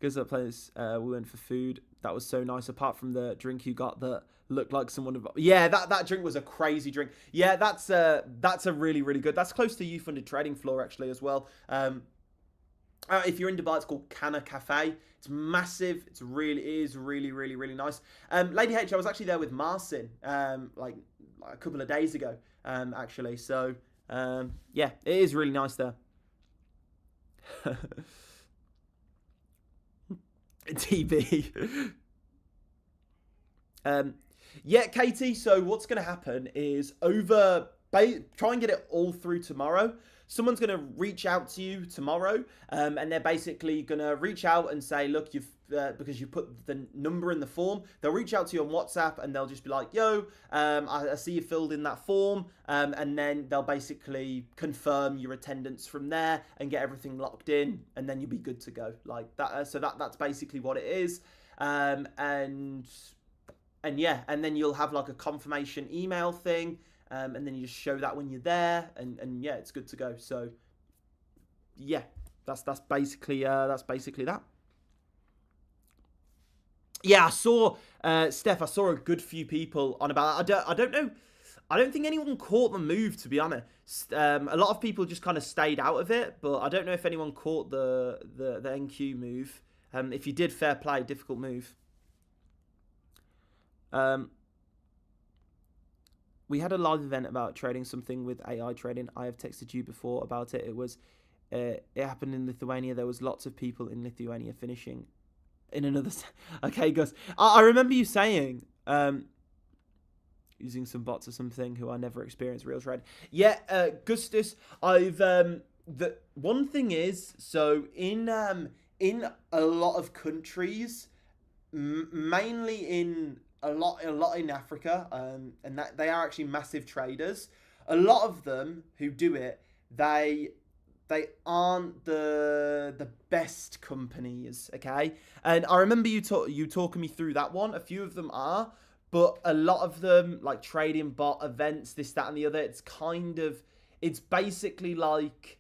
Goes to that place. We went for food. That was so nice. Apart from the drink you got that looked like someone. Yeah, that drink was a crazy drink. Yeah, that's a really really good. That's close to you funded trading floor actually as well. If you're in Dubai, it's called Kana Cafe. It's massive. It is really, really, really nice. Lady H, I was actually there with Marcin, like a couple of days ago, actually. So, yeah, it is really nice there. TB. Yeah, Katie. So what's going to happen is try and get it all through tomorrow. Someone's going to reach out to you tomorrow, and they're basically going to reach out and say, look, because you put the number in the form, they'll reach out to you on WhatsApp and they'll just be like, yo, I see you filled in that form, and then they'll basically confirm your attendance from there and get everything locked in, and then you'll be good to go. Like that. So that's basically what it is, and yeah, and then you'll have like a confirmation email thing. And then you just show that when you're there, and yeah, it's good to go. So yeah, that's basically that. Yeah, I saw Steph. I saw a good few people on about that. I don't know. I don't think anyone caught the move, to be honest. A lot of people just kind of stayed out of it, but I don't know if anyone caught the NQ move. If you did, fair play. Difficult move. We had a live event about trading something with AI trading. I have texted you before about it. It happened in Lithuania. There was lots of people in Lithuania finishing in another. Okay, Gus. I remember you saying using some bots or something who I never experienced real trade. Yeah, Gustus. The one thing is, so in a lot of countries, mainly in a lot in Africa, and that they are actually massive traders. A lot of them who do it, they aren't the best companies, okay? And I remember you talking me through that one. A few of them are, but a lot of them, like trading bot events, this, that, and the other, it's basically like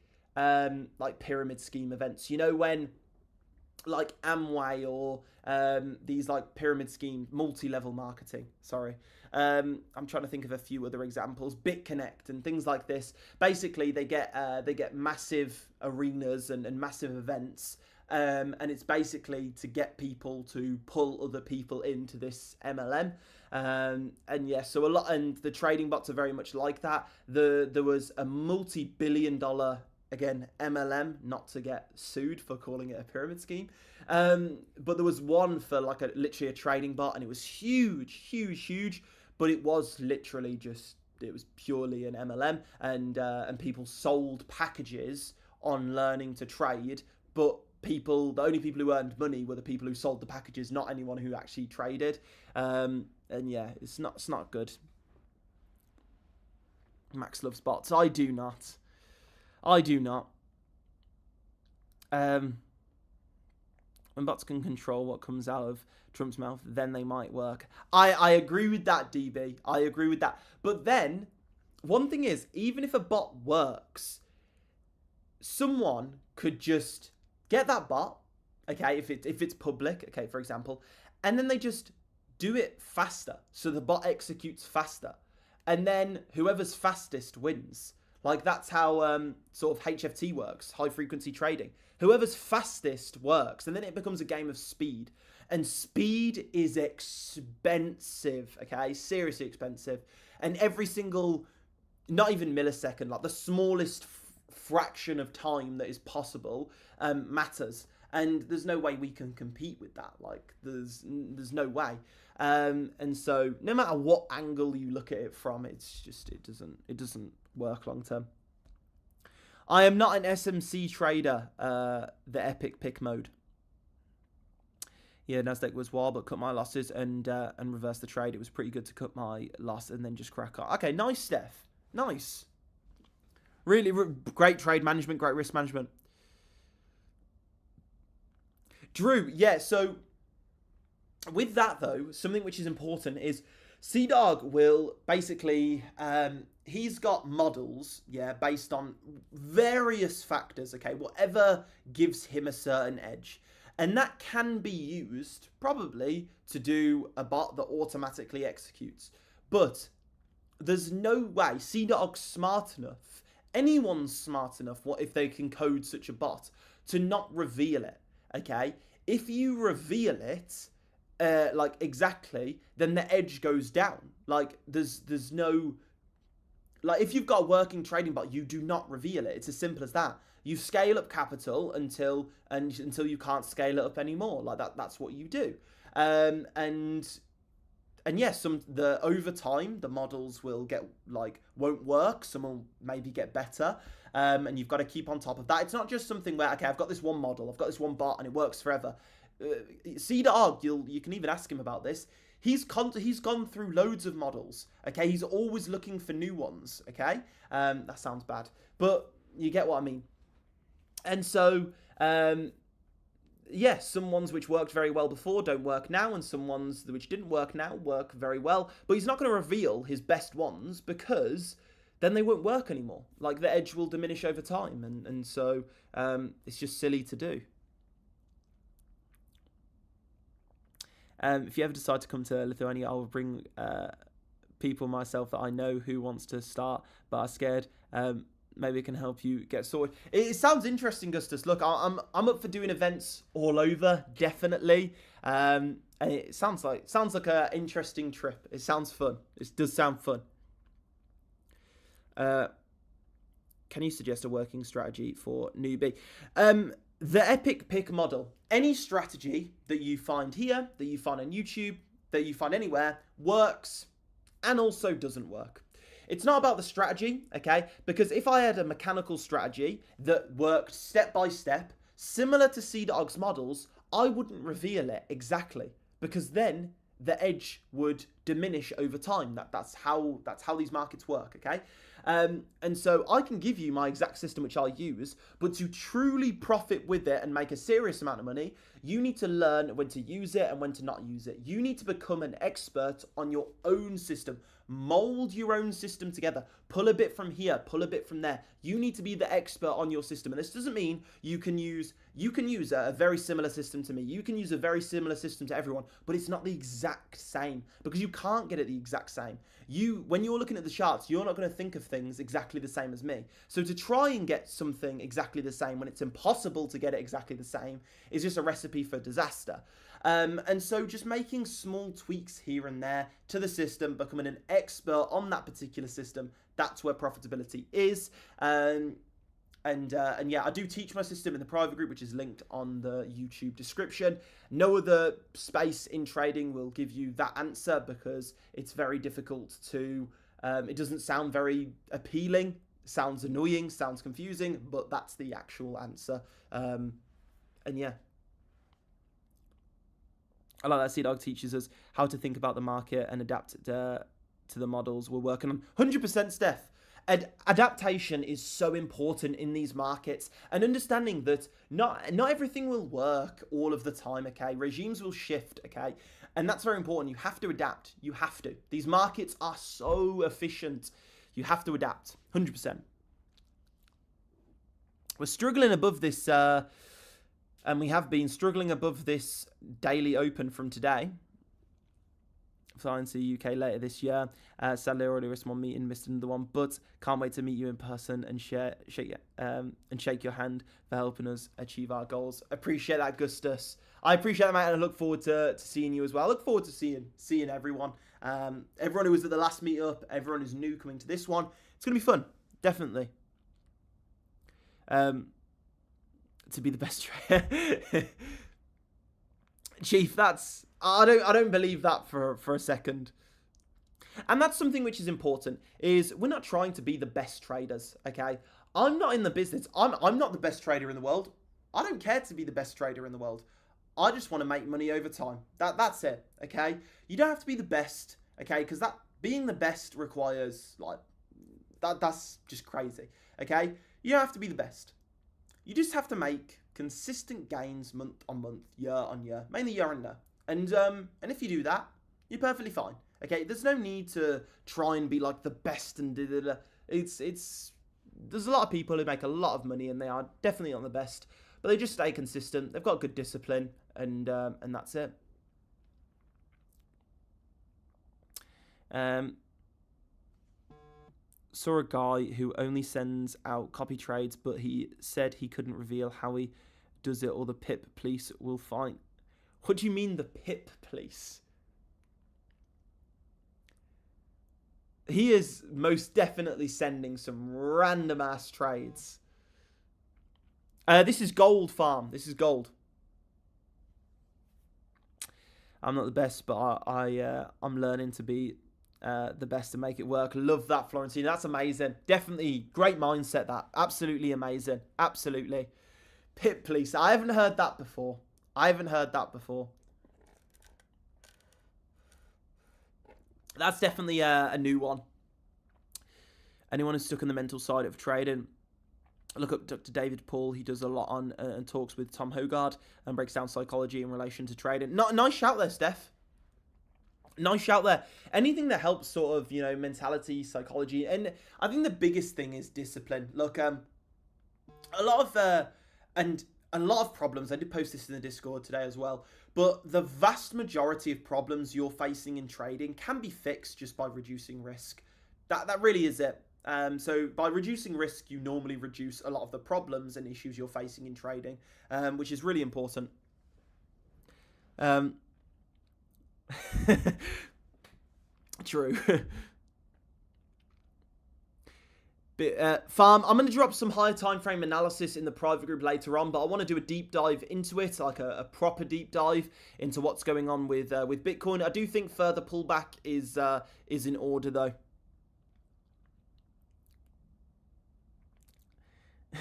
pyramid scheme events. You know, when like Amway or these like pyramid scheme multi-level marketing, sorry, I'm trying to think of a few other examples, BitConnect and things like this. Basically they get massive arenas and massive events, and it's basically to get people to pull other people into this MLM, and yeah, so a lot, and the trading bots are very much like that. There was a multi-billion-dollar, again, MLM, not to get sued for calling it a pyramid scheme. But there was one for like literally a trading bot, and it was huge. But it was literally it was purely an MLM, and people sold packages on learning to trade. But the only people who earned money were the people who sold the packages, not anyone who actually traded. And yeah, it's not good. Max loves bots. I do not. When bots can control what comes out of Trump's mouth, then they might work. I agree with that, DB. I agree with that. But then, one thing is, even if a bot works, someone could just get that bot, okay, if it's public, okay, for example, and then they just do it faster, so the bot executes faster, and then whoever's fastest wins. Like, that's how sort of HFT works, high frequency trading. Whoever's fastest works, and then it becomes a game of speed. And speed is expensive, okay? Seriously expensive. And every single, not even millisecond, like the smallest fraction of time that is possible matters. and there's no way we can compete with that. Like there's no way. And so no matter what angle you look at it from, it's just it doesn't work long term. I am not an SMC trader. The epic pick mode. Yeah, Nasdaq was wild, but cut my losses and reverse the trade. It was pretty good to cut my loss and then just crack on. Okay, nice, Steph. Nice. Really great trade management, great risk management. Drew, yeah, so with that though, something which is important is CDawg will basically, he's got models, yeah, based on various factors, okay, whatever gives him a certain edge. And that can be used, probably, to do a bot that automatically executes. But there's no way CDawg's smart enough, anyone's smart enough, what if they can code such a bot, to not reveal it, okay? If you reveal it, like, exactly, then the edge goes down. Like, there's no... Like, if you've got a working trading bot, you do not reveal it. It's as simple as that. You scale up capital until you can't scale it up anymore. Like that's what you do. And yes, over time the models will won't work. Some will maybe get better. And you've got to keep on top of that. It's not just something where, okay, I've got this one model, I've got this one bot, and it works forever. CDawg, you can even ask him about this. He's gone through loads of models. Okay, he's always looking for new ones. Okay, that sounds bad, but you get what I mean. And so, yes, some ones which worked very well before don't work now, and some ones which didn't work now work very well. But he's not going to reveal his best ones because then they won't work anymore. Like, the edge will diminish over time, and so it's just silly to do. If you ever decide to come to Lithuania, I will bring people myself that I know who wants to start but are scared. Maybe it can help you get sorted. It sounds interesting, Gustus. Look, I'm up for doing events all over, definitely. And it sounds like an interesting trip. It sounds fun. It does sound fun. Can you suggest a working strategy for newbie? The epic pick model. Any strategy that you find here, that you find on YouTube, that you find anywhere, works and also doesn't work. It's not about the strategy, okay? Because if I had a mechanical strategy that worked step by step, similar to CDawg's models, I wouldn't reveal it exactly, because then the edge would diminish over time. That's how these markets work, okay? And so I can give you my exact system which I use, but to truly profit with it and make a serious amount of money, you need to learn when to use it and when to not use it. You need to become an expert on your own system. Mold your own system together. Pull a bit from here, pull a bit from there. You need to be the expert on your system. And this doesn't mean you can use a very similar system to me. You can use a very similar system to everyone, but it's not the exact same, because you can't get it the exact same. When you're looking at the charts, you're not going to think of things exactly the same as me. So to try and get something exactly the same when it's impossible to get it exactly the same is just a recipe for disaster. And so just making small tweaks here and there to the system, becoming an expert on that particular system, that's where profitability is. And yeah, I do teach my system in the private group, which is linked on the YouTube description. No other space in trading will give you that answer because it's very difficult to, it doesn't sound very appealing, sounds annoying, sounds confusing, but that's the actual answer. And yeah. I like that CDawg teaches us how to think about the market and adapt to the models we're working on. 100%, Steph. Adaptation is so important in these markets, and understanding that not everything will work all of the time, okay? Regimes will shift, okay? And that's very important. You have to adapt. You have to. These markets are so efficient. You have to adapt. 100%. We're struggling above this, and we have been struggling above this daily open from today. Flying to UK later this year. Sadly, I already missed one meeting, missed another one, but can't wait to meet you in person and shake your hand for helping us achieve our goals. Appreciate that, Gustus. I appreciate that, mate, and I look forward to seeing you as well. I look forward to seeing everyone. Everyone who was at the last meetup, everyone who's new coming to this one. It's going to be fun, definitely. to be the best trader. Chief, that's I don't believe that for a second. And that's something which is important, is we're not trying to be the best traders, okay? I'm not in the business. I'm not the best trader in the world. I don't care to be the best trader in the world. I just want to make money over time. That's it, okay? You don't have to be the best, okay? Because that being the best requires, like, that's just crazy, okay? You don't have to be the best. You just have to make consistent gains month on month, year on year, mainly year on year. And if you do that, you're perfectly fine. Okay, there's no need to try and be like the best and it's there's a lot of people who make a lot of money and they are definitely not the best, but they just stay consistent. They've got good discipline and that's it. Saw a guy who only sends out copy trades, but he said he couldn't reveal how he does it or the pip police will find. What do you mean the pip police? He is most definitely sending some random ass trades. This is gold, farm. This is gold. I'm not the best, but I'm learning to be the best and make it work. Love that, Florentine. That's amazing. Definitely great mindset. That absolutely amazing. Absolutely. Pit police. I haven't heard that before. That's definitely a new one. Anyone who's stuck in the mental side of trading, look up Dr. David Paul. He does a lot on and talks with Tom Hogard and breaks down psychology in relation to trading. Nice shout there, Steph. Nice shout there. Anything that helps sort of, mentality, psychology. And I think the biggest thing is discipline. Look, a lot of problems, I did post this in the Discord today as well, but the vast majority of problems you're facing in trading can be fixed just by reducing risk. That really is it. So by reducing risk, you normally reduce a lot of the problems and issues you're facing in trading, which is really important. True. Farm, I'm going to drop some higher time frame analysis in the private group later on, but I want to do a deep dive into it, like a proper deep dive into what's going on with Bitcoin. I do think further pullback is in order though.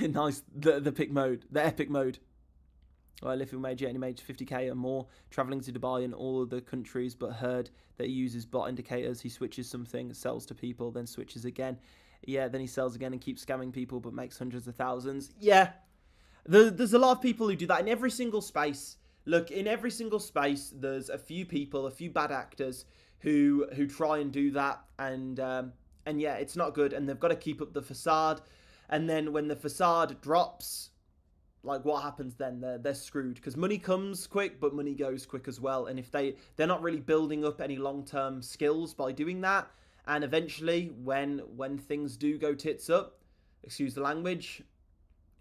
Nice, the epic mode. Well, Lithium made only made 50k or more, traveling to Dubai and all of the countries, but heard that he uses bot indicators. He switches something, sells to people, then switches again. Yeah, then he sells again and keeps scamming people, but makes hundreds of thousands. Yeah, there's a lot of people who do that in every single space. Look, in every single space, there's a few people, a few bad actors who try and do that, and yeah, it's not good, and they've got to keep up the facade. And then when the facade drops, like what happens then? They're screwed, because money comes quick, but money goes quick as well. And if they're not really building up any long-term skills by doing that, and eventually when things do go tits up, excuse the language,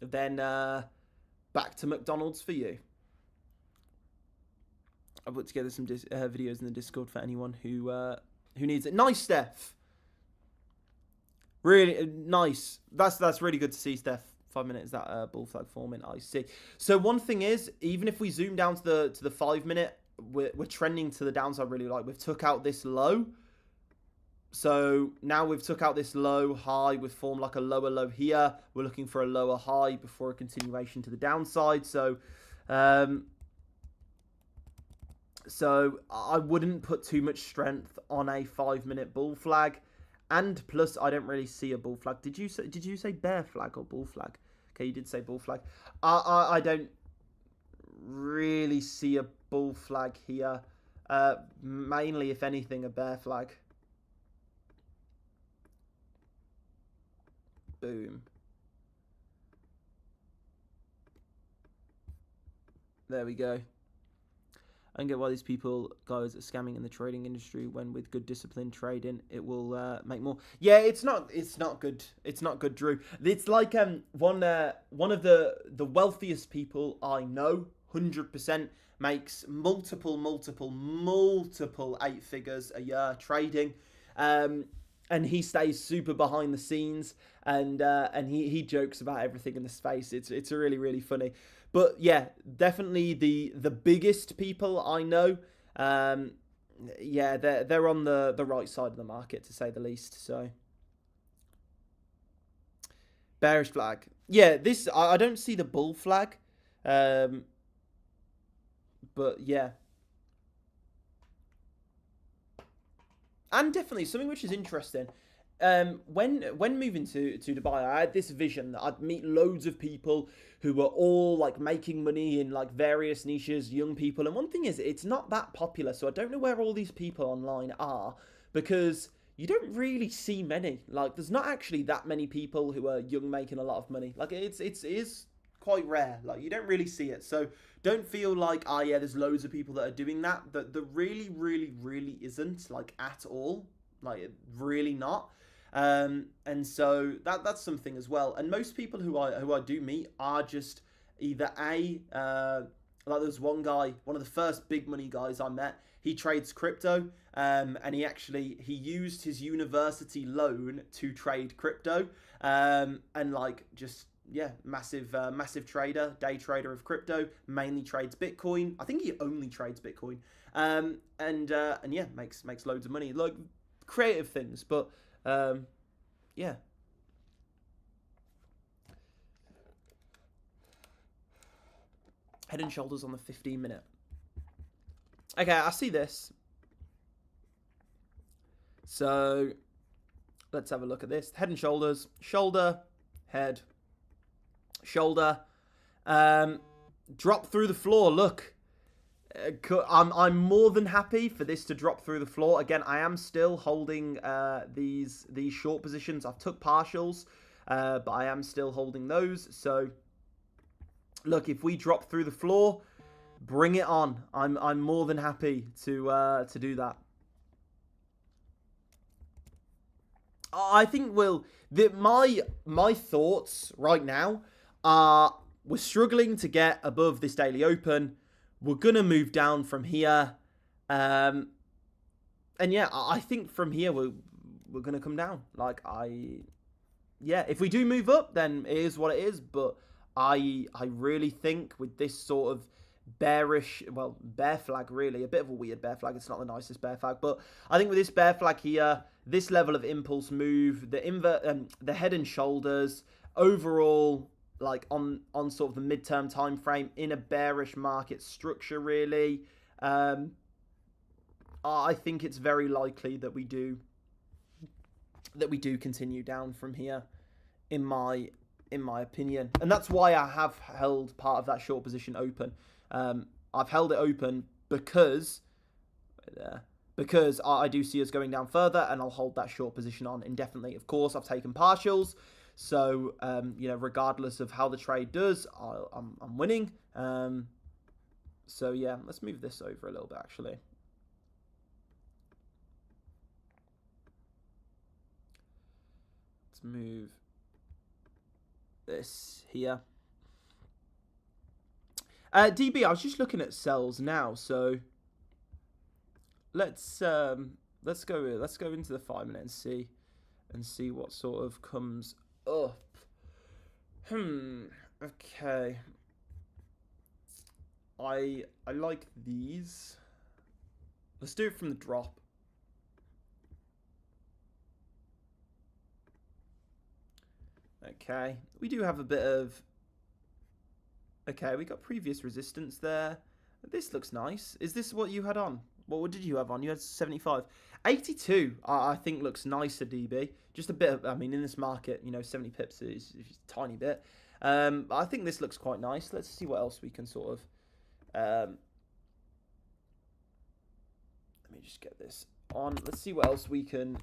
then back to McDonald's for you. I put together some videos in the Discord for anyone who needs it. Nice, Steph. Really nice. That's really good to see, Steph. 5 minutes that bull flag forming. I see. So one thing is, even if we zoom down to the 5 minute, we're trending to the downside really. Like we've took out this low. So now we've took out this low high. We've formed like a lower low here. We're looking for a lower high before a continuation to the downside. So I wouldn't put too much strength on a 5 minute bull flag. And plus, I don't really see a bull flag. Did you say bear flag or bull flag? Okay, you did say bull flag. I don't really see a bull flag here. Mainly, if anything, a bear flag. Boom. There we go. I don't get why these guys are scamming in the trading industry when with good disciplined trading it will make more. Yeah, it's not good. It's not good, Drew. It's like one of the wealthiest people I know, 100%, makes multiple 8 figures a year trading. and he stays super behind the scenes, and he jokes about everything in the space. It's really really funny. But yeah, definitely the biggest people I know. Yeah, they're on the right side of the market, to say the least. So bearish flag. Yeah, this I don't see the bull flag, um, but yeah, and definitely something which is interesting. When moving to Dubai, I had this vision that I'd meet loads of people who were all like making money in like various niches, young people. And one thing is, it's not that popular, so I don't know where all these people online are, because you don't really see many. Like, there's not actually that many people who are young making a lot of money. Like, it is quite rare. Like, you don't really see it. So don't feel like, oh yeah, there's loads of people that are doing that. That there really, really, really isn't, like, at all. Like, really not. And so that's something as well. And most people who I do meet are just either like there's one guy, one of the first big money guys I met. He trades crypto, and he used his university loan to trade crypto, and like just yeah, massive trader, day trader of crypto. Mainly trades Bitcoin. I think he only trades Bitcoin. And yeah, makes loads of money. Like creative things, but yeah. Head and shoulders on the 15-minute. Okay, I see this. So let's have a look at this. Head and shoulders, shoulder, head, shoulder. Drop through the floor. Look, I'm more than happy for this to drop through the floor. Again, I am still holding these short positions. I've took partials, but I am still holding those. So look, if we drop through the floor, bring it on. I'm more than happy to do that. I think my thoughts right now are we're struggling to get above this daily open. We're gonna move down from here, and yeah, I think from here we're gonna come down. Like yeah, if we do move up, then it is what it is. But I really think with this sort of bearish, well, bear flag, really a bit of a weird bear flag. It's not the nicest bear flag, but I think with this bear flag here, this level of impulse move, the head and shoulders, overall, like on sort of the midterm time frame in a bearish market structure, really, I think it's very likely that we do continue down from here, in my opinion. And that's why I have held part of that short position open. I've held it open because I do see us going down further, and I'll hold that short position on indefinitely. Of course, I've taken partials, so you know, regardless of how the trade does, I'm winning. So yeah, let's move this over a little bit, actually. Let's move this here. DB, I was just looking at sells now, so let's go into the 5-minute and see what sort of comes up. Okay. I like these. Let's do it from the drop. Okay, we do have a bit of... Okay, we got previous resistance there. This looks nice. Is this what you had on? What did you have on? You had 75. 82, I think, looks nicer, DB. Just a bit of... I mean, in this market, you know, 70 pips is a tiny bit. I think this looks quite nice. Let's see what else we can sort of... let me just get this on. Let's see what else we can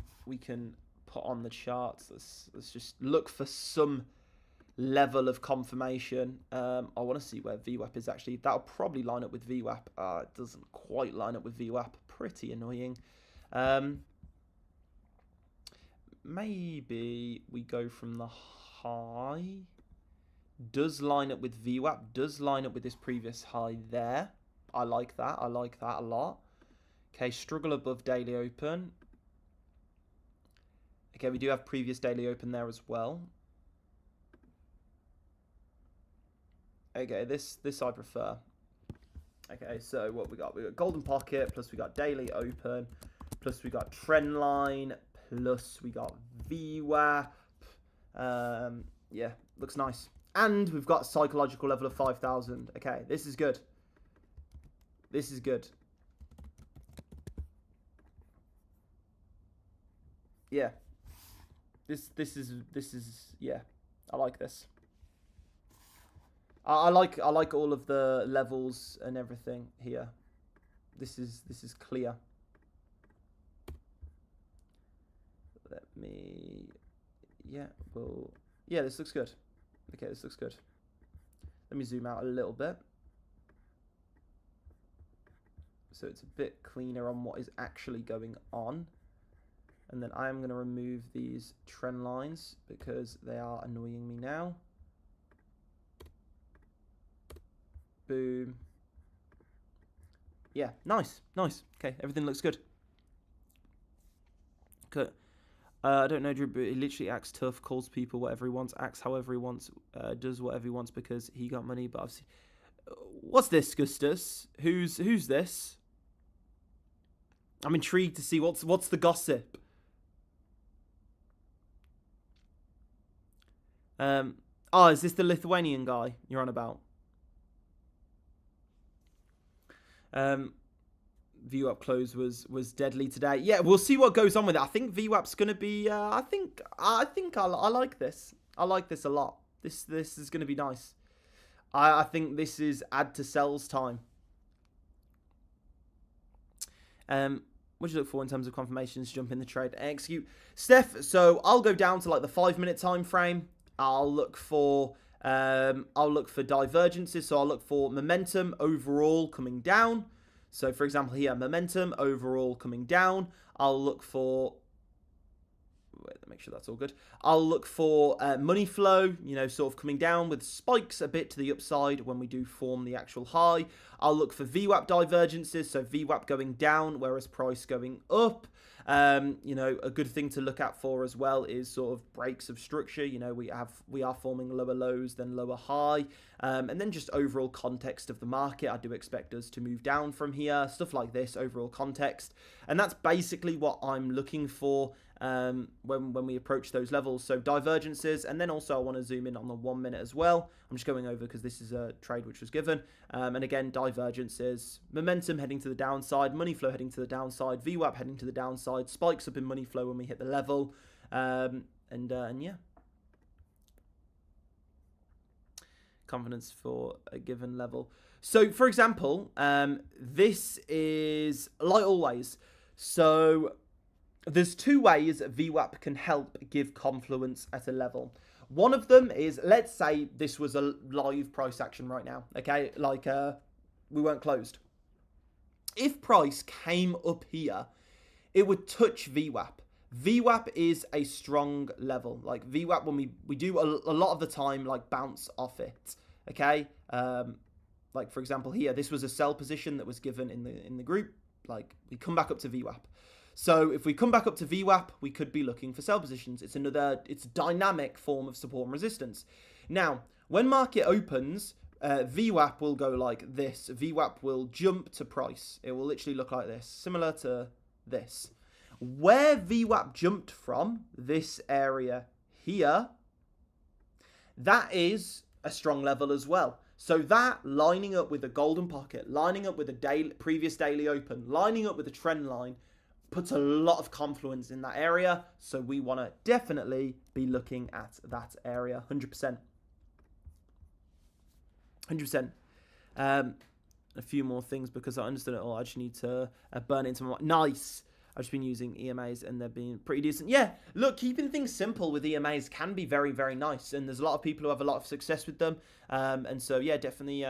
put on the charts. Let's just look for some level of confirmation. I want to see where VWAP is actually. That'll probably line up with VWAP. It doesn't quite line up with VWAP. Pretty annoying. Maybe we go from the high. Does line up with VWAP. Does line up with this previous high there. I like that. I like that a lot. Okay, struggle above daily open. Okay, we do have previous daily open there as well. Okay, this I prefer. Okay, so what we got? We got golden pocket, plus we got daily open, plus we got trend line, plus we got VWAP. Yeah, looks nice. And we've got psychological level of 5,000. Okay, this is good. This is good. Yeah. This is yeah. I like this. I like all of the levels and everything here. This is clear. Let me yeah, this looks good. Okay, this looks good. Let me zoom out a little bit. So it's a bit cleaner on what is actually going on. And then I am going to remove these trend lines because they are annoying me now. Boom. Yeah, nice, nice. Okay, everything looks good. Good. I don't know, Drew, but he literally acts tough, calls people whatever he wants, acts however he wants, does whatever he wants because he got money. But I've seen... What's this, Gustus? Who's this? I'm intrigued to see what's the gossip. Oh, is this the Lithuanian guy you're on about? VWAP close was deadly today. Yeah, we'll see what goes on with it. I think VWAP's gonna be. I think I like this. I like this a lot. This is gonna be nice. I think this is add to sells time. What do you look for in terms of confirmations? Jump in the trade, execute. Steph, so I'll go down to like the 5-minute time frame. I'll look for divergences. So I'll look for momentum overall coming down. So for example here, momentum overall coming down. I'll look for, wait, make sure that's all good. I'll look for money flow, you know, sort of coming down with spikes a bit to the upside when we do form the actual high. I'll look for VWAP divergences, so VWAP going down, whereas price going up. You know, a good thing to look out for as well is sort of breaks of structure. You know, we are forming lower lows, then lower high, and then just overall context of the market. I do expect us to move down from here, stuff like this, overall context, and that's basically what I'm looking for when we approach those levels. So divergences, and then also I want to zoom in on the 1 minute as well. I'm just going over because this is a trade which was given, and again divergences, momentum heading to the downside, money flow heading to the downside, VWAP heading to the downside, spikes up in money flow when we hit the level, and yeah, confidence for a given level. So for example, this is like always. So there's two ways VWAP can help give confluence at a level. One of them is, let's say this was a live price action right now, okay? Like we weren't closed. If price came up here, it would touch VWAP. VWAP is a strong level. Like VWAP, when we do a lot of the time, like bounce off it, okay? Like for example here, this was a sell position that was given in the group. Like we come back up to VWAP. So if we come back up to VWAP, we could be looking for sell positions. It's a dynamic form of support and resistance. Now, when market opens, VWAP will go like this. VWAP will jump to price. It will literally look like this, similar to this. Where VWAP jumped from, this area here, that is a strong level as well. So that lining up with the golden pocket, lining up with the previous daily open, lining up with the trend line, puts a lot of confluence in that area. So we want to definitely be looking at that area, 100%. 100%. A few more things because I understood it all. I just need to burn it into my... Nice. I've just been using EMAs and they're being pretty decent. Yeah, look, keeping things simple with EMAs can be very, very nice. And there's a lot of people who have a lot of success with them. And so, yeah, definitely...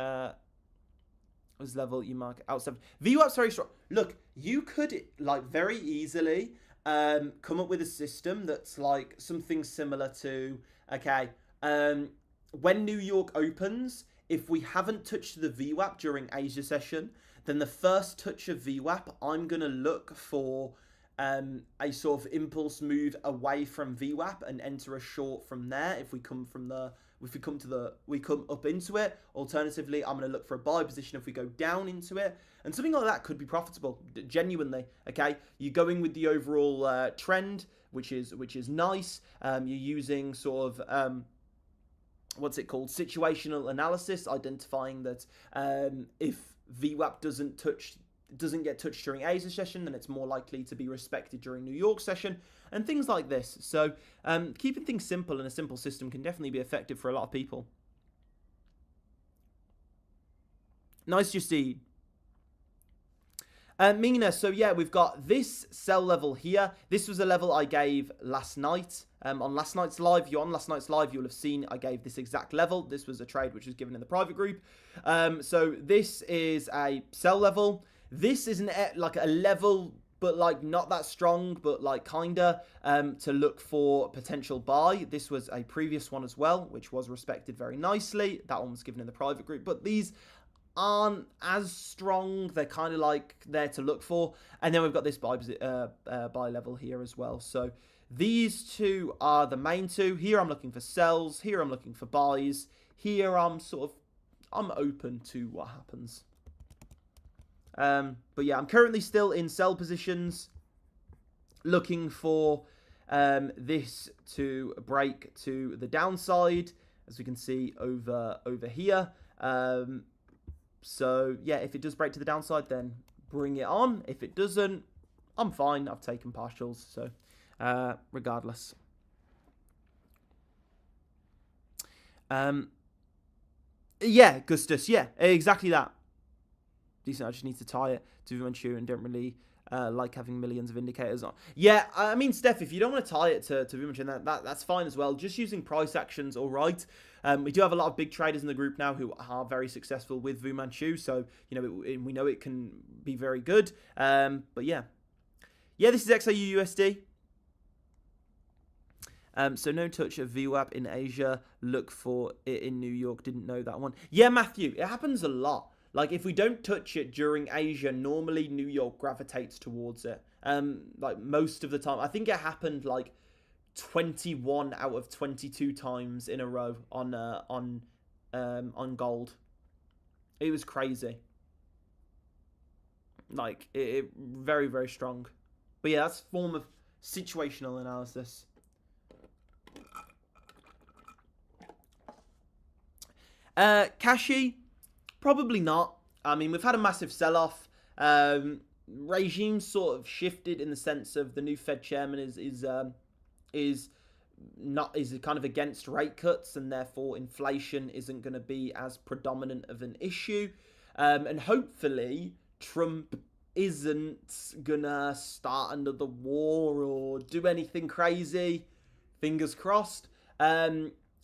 This level you mark outside. VWAP's very strong. Look, you could like very easily come up with a system that's like something similar to, okay, when New York opens, if we haven't touched the VWAP during Asia session, then the first touch of VWAP, I'm going to look for a sort of impulse move away from VWAP and enter a short from there. If we come up into it. Alternatively, I'm going to look for a buy position if we go down into it, and something like that could be profitable. Genuinely, okay. You're going with the overall trend, which is nice. You're using sort of what's it called? Situational analysis, identifying that if VWAP doesn't get touched during Asia session, then it's more likely to be respected during New York session, and things like this. So keeping things simple in a simple system can definitely be effective for a lot of people. Nice to see. Mina, so yeah, we've got this sell level here. This was a level I gave last night. On last night's live, you'll have seen I gave this exact level. This was a trade which was given in the private group. So this is a sell level. This isn't like a level, but like not that strong, but like kinda to look for potential buy. This was a previous one as well, which was respected very nicely. That one was given in the private group, but these aren't as strong. They're kind of like there to look for. And then we've got this buy level here as well. So these two are the main two. Here I'm looking for sells. Here I'm looking for buys. Here I'm open to what happens. But yeah, I'm currently still in sell positions, looking for this to break to the downside, as we can see over here. So yeah, if it does break to the downside, then bring it on. If it doesn't, I'm fine. I've taken partials, so regardless. Yeah, Gustus, yeah, exactly that. Decent, I just need to tie it to Vimanchu and don't really like having millions of indicators on. Yeah, I mean, Steph, if you don't want to tie it to Vimanchu, that's fine as well. Just using price actions, all right. We do have a lot of big traders in the group now who are very successful with Vu Manchu, so you know we know it can be very good. But yeah, this is XAU USD. So no touch of VWAP in Asia. Look for it in New York. Didn't know that one. Yeah, Matthew, it happens a lot. Like if we don't touch it during Asia, normally New York gravitates towards it. Like most of the time, I think it happened like 21 out of 22 times in a row on gold. It was crazy. Like it very, very strong. But yeah, that's a form of situational analysis. Kashi, probably not. I mean, we've had a massive sell-off. Regime sort of shifted in the sense of the new Fed chairman is kind of against rate cuts, and therefore inflation isn't going to be as predominant of an issue. And hopefully Trump isn't gonna start another war or do anything crazy. Fingers crossed.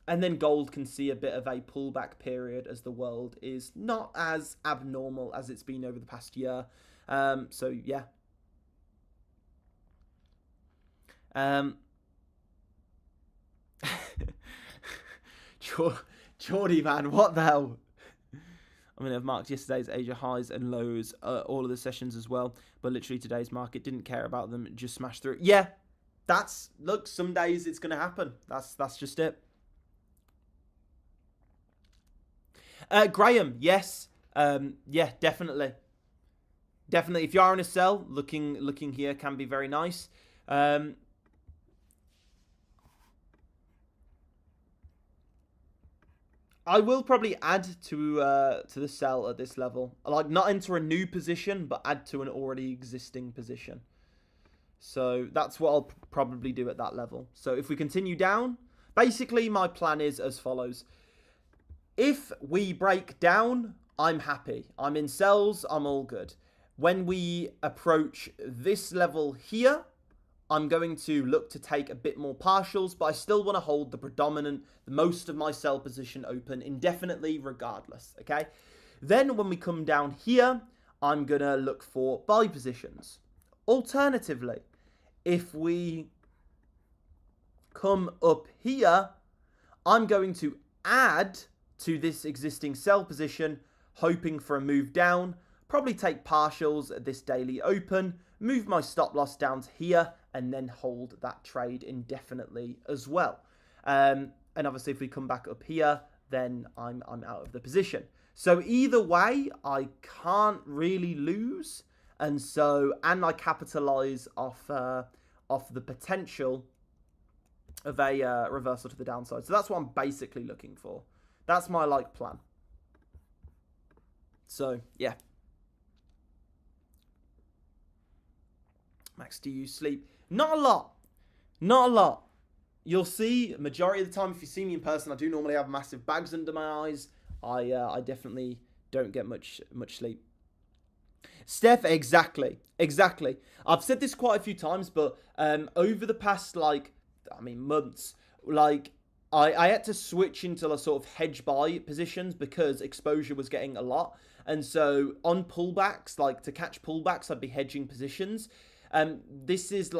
And then gold can see a bit of a pullback period as the world is not as abnormal as it's been over the past year. So, yeah. Geordie, man, what the hell? I mean, I've marked yesterday's Asia highs and lows, all of the sessions as well. But literally today's market didn't care about them, just smashed through. Yeah, look, some days it's going to happen. That's just it. Graham, yes. Yeah, definitely. Definitely. If you are in a sell, looking here can be very nice. I will probably add to the sell at this level. Like, not enter a new position, but add to an already existing position. So that's what I'll probably do at that level. So if we continue down, basically my plan is as follows. If we break down, I'm happy. I'm in sells, I'm all good. When we approach this level here, I'm going to look to take a bit more partials, but I still want to hold the most of my sell position open indefinitely regardless, okay? Then when we come down here, I'm going to look for buy positions. Alternatively, if we come up here, I'm going to add to this existing sell position, hoping for a move down, probably take partials at this daily open, move my stop loss down to here, and then hold that trade indefinitely as well. And obviously, if we come back up here, then I'm out of the position. So either way, I can't really lose, and I capitalize off the potential of a reversal to the downside. So that's what I'm basically looking for. That's my plan. So yeah. Max, do you sleep? Not a lot. Not a lot. You'll see, majority of the time, if you see me in person, I do normally have massive bags under my eyes. I definitely don't get much sleep. Steph, exactly. I've said this quite a few times, but over the past, months, I had to switch into a sort of hedge buy positions because exposure was getting a lot. And so on pullbacks, to catch pullbacks, I'd be hedging positions. This is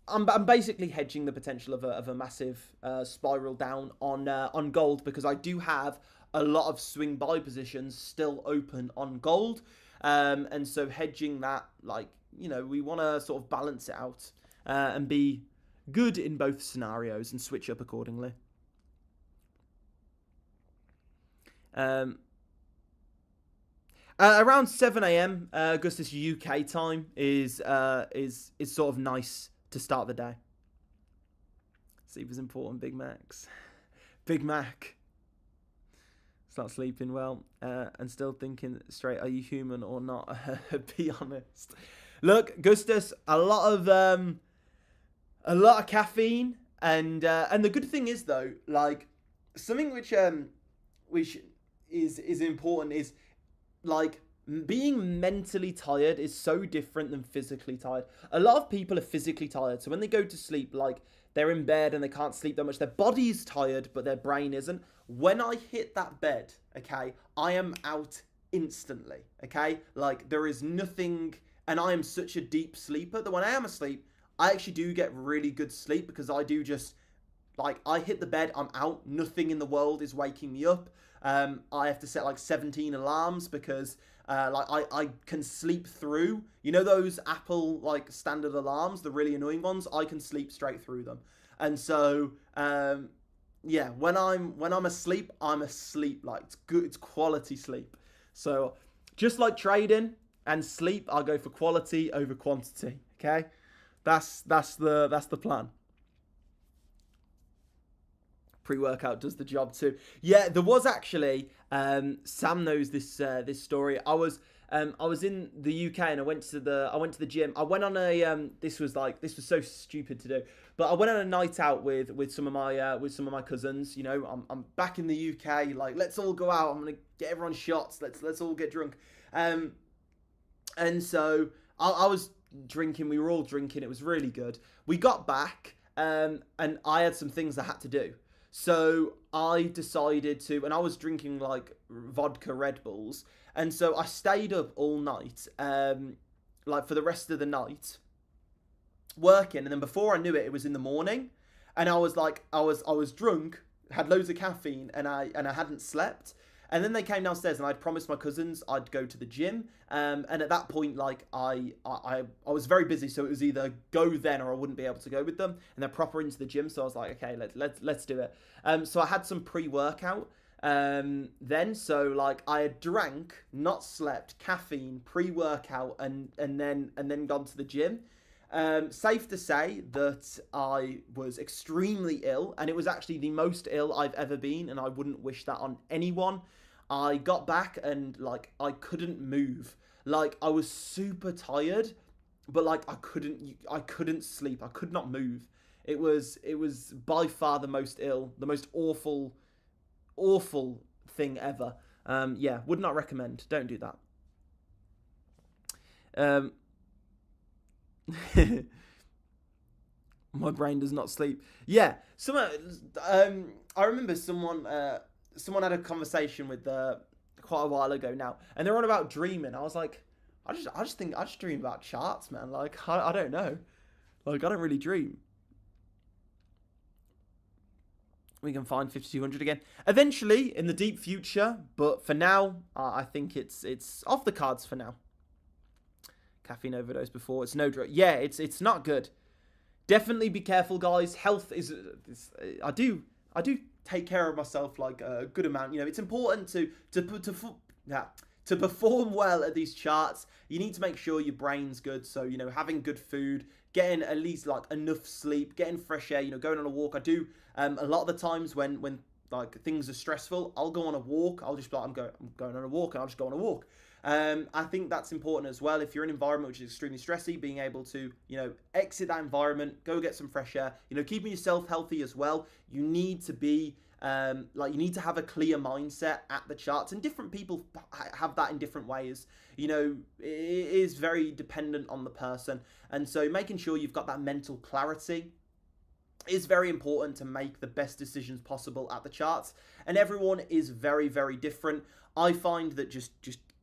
I'm basically hedging the potential of a massive spiral down on gold, because I do have a lot of swing buy positions still open on gold, and so hedging that, we want to sort of balance it out and be good in both scenarios and switch up accordingly. Around 7 a.m. Augustus UK time is sort of nice to start the day. Sleep is important, Big Max. Big Mac. Start sleeping well and still thinking straight. Are you human or not? Be honest. Look, Gustus, a lot of caffeine, and the good thing is though, something which is important is being mentally tired is so different than physically tired. A lot of people are physically tired, so when they go to sleep, they're in bed and they can't sleep that much. Their body's tired, but their brain isn't. When I hit that bed, okay, I am out instantly, okay? There is nothing, and I am such a deep sleeper that when I am asleep, I actually do get really good sleep, because I do just, I hit the bed, I'm out. Nothing in the world is waking me up. I have to set 17 alarms because I can sleep through, those Apple standard alarms, the really annoying ones. I can sleep straight through them. And so yeah, when I'm asleep, I'm asleep. It's good, it's quality sleep. So just like trading and sleep, I'll go for quality over quantity. Okay, that's the plan. Pre-workout does the job too. Yeah, there was actually Sam knows this story. I was in the UK and I went to the gym. I went on a this was so stupid to do, but I went on a night out with some of my cousins. I'm back in the UK. Let's all go out. I'm gonna get everyone shots. Let's all get drunk. And so I was drinking. We were all drinking. It was really good. We got back and I had some things I had to do. So I decided to, and I was drinking vodka Red Bulls, and so I stayed up all night, for the rest of the night, working, and then before I knew it, it was in the morning, and I was drunk, had loads of caffeine, and I hadn't slept. And then they came downstairs, and I'd promised my cousins I'd go to the gym. And at that point, I was very busy, so it was either go then or I wouldn't be able to go with them. And they're proper into the gym, so I was like, okay, let's do it. So I had some pre-workout. Then, so I had drank, not slept, caffeine, pre-workout, and then gone to the gym. Safe to say that I was extremely ill, and it was actually the most ill I've ever been, and I wouldn't wish that on anyone. I got back and I couldn't move. I was super tired, but I couldn't sleep. I could not move. It was by far the most awful thing ever. Yeah, would not recommend. Don't do that. My brain does not sleep. Yeah, I remember someone had a conversation with quite a while ago now, and they're on about dreaming. I was like, I just dream about charts, man. I don't know, I don't really dream. We can find 5200 again eventually in the deep future, but for now, I think it's off the cards for now. caffeine overdose before. It's no drug. Yeah, it's not good. Definitely be careful, guys. Health is I do take care of myself like a good amount. You know, it's important to perform well at these charts. You need to make sure your brain's good. So, you know, having good food, getting at least like enough sleep, getting fresh air, you know, going on a walk. I do a lot of the times when like things are stressful, I'll go on a walk. I'll just be like, I'm going on a walk, and I'll just go on a walk. I think that's important as well. If you're in an environment which is extremely stressy, being able to, you know, exit that environment, go get some fresh air, you know, keeping yourself healthy as well. You need to be, you need to have a clear mindset at the charts, and different people have that in different ways. You know, it is very dependent on the person. And so making sure you've got that mental clarity is very important to make the best decisions possible at the charts. And everyone is very, very different. I find that just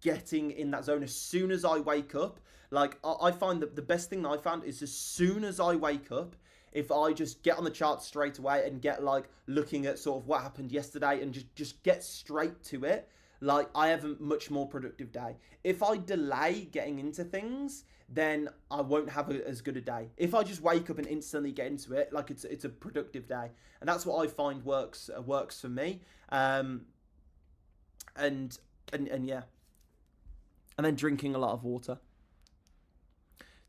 getting in that zone as soon as I wake up, like I find that the best thing that I found is as soon as I wake up, if I just get on the charts straight away and get like looking at sort of what happened yesterday and just get straight to it, like I have a much more productive day. If I delay getting into things, then I won't have as good a day. If I just wake up and instantly get into it, like it's a productive day, and that's what I find works for me. And yeah. And then drinking a lot of water.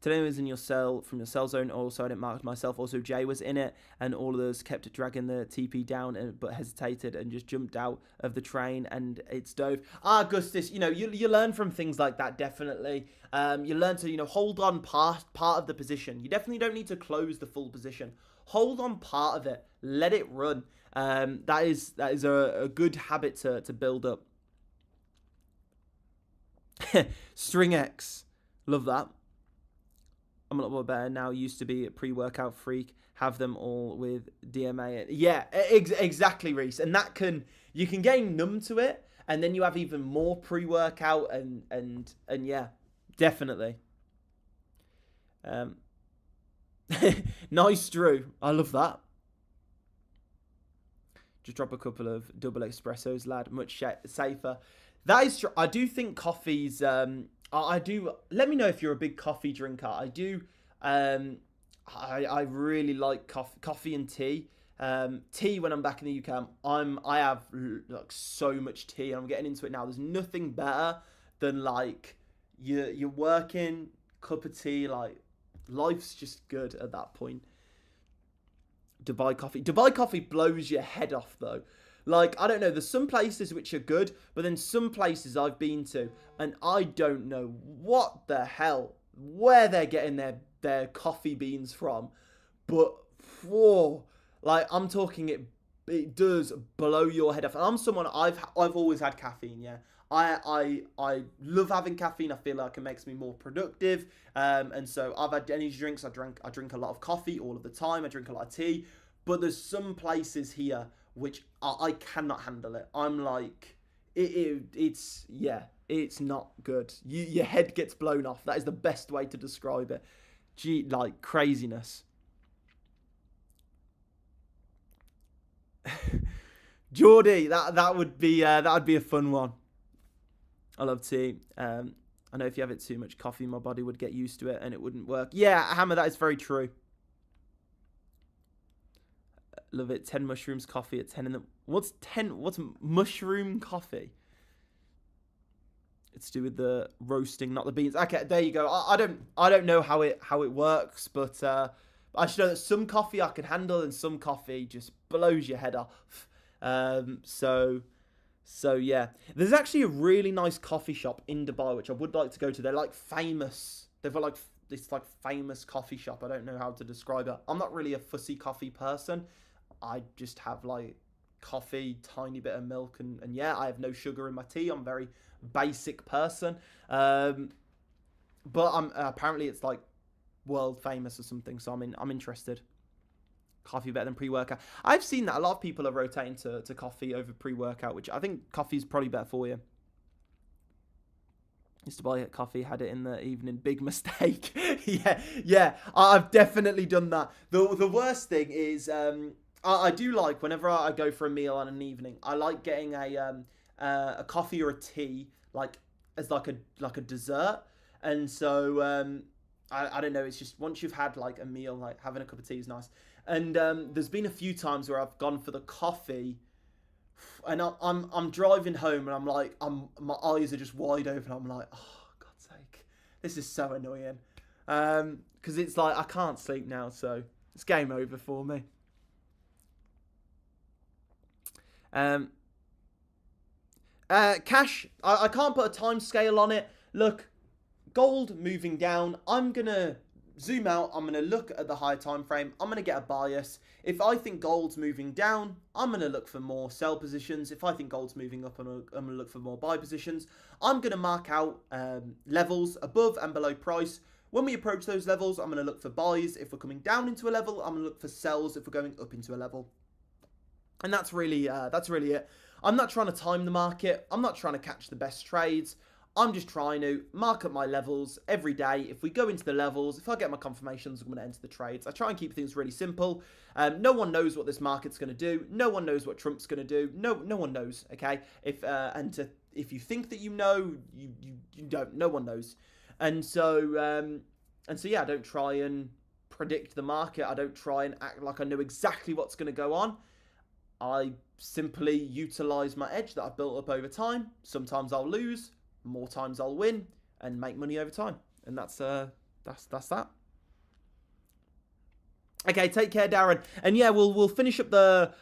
Today was in your cell, from your cell zone. Also, I didn't mark myself. Also, Jay was in it, and all of those kept dragging the TP down, but hesitated and just jumped out of the train, and it's dove. Gustis, you know, you learn from things like that, definitely. You learn to, you know, hold on part of the position. You definitely don't need to close the full position. Hold on part of it. Let it run. That is a good habit to build up. String X, love that. I'm a lot more better now. Used to be a pre-workout freak. Have them all with DMA. Yeah, exactly, Reese. And that you can get numb to it, and then you have even more pre-workout, and yeah, definitely. Nice, Drew. I love that. Just drop a couple of double espressos, lad. Much safer. That is true. I do think coffee's. I do. Let me know if you're a big coffee drinker. I do. I really like coffee and tea. Tea when I'm back in the UK. I have like so much tea, and I'm getting into it now. There's nothing better than like you're working, cup of tea. Like life's just good at that point. Dubai coffee blows your head off though. Like, I don't know, there's some places which are good, but then some places I've been to, and I don't know what the hell, where they're getting their coffee beans from, but, whoa, like, I'm talking it does blow your head off. And I'm someone, I've always had caffeine, yeah. I love having caffeine. I feel like it makes me more productive, and so I've had energy drinks. I drink a lot of coffee all of the time. I drink a lot of tea, but there's some places here which I cannot handle it. I'm like, it's not good. Your head gets blown off. That is the best way to describe it. Gee, like craziness. Geordie, that would be a fun one. I love tea. I know if you have it too much coffee, my body would get used to it and it wouldn't work. Yeah, Hammer, that is very true. Love it. 10 mushrooms coffee at 10 in the... What's mushroom coffee? It's to do with the roasting, not the beans. Okay, there you go. I don't know how it works, but I should know that some coffee I can handle and some coffee just blows your head off. So yeah, there's actually a really nice coffee shop in Dubai which I would like to go to. They're like famous. They've got like this like famous coffee shop. I don't know how to describe it. I'm not really a fussy coffee person. I just have like coffee, tiny bit of milk, and yeah, I have no sugar in my tea. I'm a very basic person. But I'm apparently it's like world famous or something. So I'm interested. Coffee better than pre-workout. I've seen that a lot of people are rotating to coffee over pre-workout, which I think coffee is probably better for you. Used to buy coffee, had it in the evening. Big mistake. yeah. I've definitely done that. The worst thing is, I do like whenever I go for a meal on an evening, I like getting a coffee or a tea like as like a dessert. And so I don't know. It's just once you've had like a meal, like having a cup of tea is nice. And there's been a few times where I've gone for the coffee, and I'm driving home, and I'm like, my eyes are just wide open. I'm like, oh God's sake, this is so annoying. Because it's like I can't sleep now, so it's game over for me. Cash, I can't put a time scale on it. Look, gold moving down. I'm gonna zoom out. I'm gonna look at the higher time frame. I'm gonna get a bias. If I think gold's moving down, I'm gonna look for more sell positions. If I think gold's moving up, I'm gonna look for more buy positions. I'm gonna mark out levels above and below price. When we approach those levels, I'm gonna look for buys. If we're coming down into a level, I'm gonna look for sells if we're going up into a level. And that's really it. I'm not trying to time the market. I'm not trying to catch the best trades. I'm just trying to mark up my levels every day. If we go into the levels, if I get my confirmations, I'm going to enter the trades. I try and keep things really simple. No one knows what this market's going to do. No one knows what Trump's going to do. No one knows. Okay. If you think that you know, you don't. No one knows. And so yeah, I don't try and predict the market. I don't try and act like I know exactly what's going to go on. I simply utilize my edge that I've built up over time. Sometimes I'll lose, more times I'll win, and make money over time. And that's that. Okay, take care, Darren. And yeah, we'll finish up the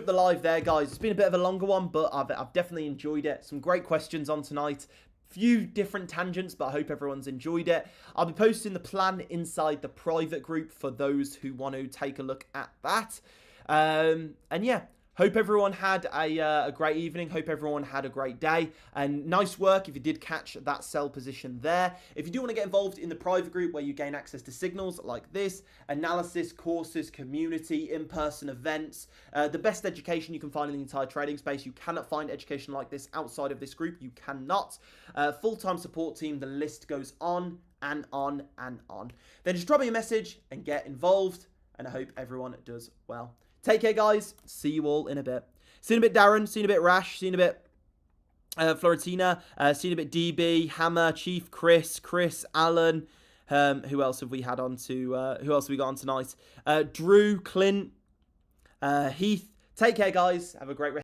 live there, guys. It's been a bit of a longer one, but I've definitely enjoyed it. Some great questions on tonight. Few different tangents, but I hope everyone's enjoyed it. I'll be posting the plan inside the private group for those who want to take a look at that. And yeah, hope everyone had a great evening. Hope everyone had a great day. And nice work if you did catch that sell position there. If you do want to get involved in the private group where you gain access to signals like this, analysis, courses, community, in-person events, the best education you can find in the entire trading space. You cannot find education like this outside of this group. You cannot. Full-time support team, the list goes on and on and on. Then just drop me a message and get involved. And I hope everyone does well. Take care, guys. See you all in a bit. See you in a bit, Darren. See you in a bit, Rash. See you in a bit, Florentina. See you in a bit, DB, Hammer, Chief, Chris, Alan. Who else have we had on to? Who else have we got on tonight? Drew, Clint, Heath. Take care, guys. Have a great rest.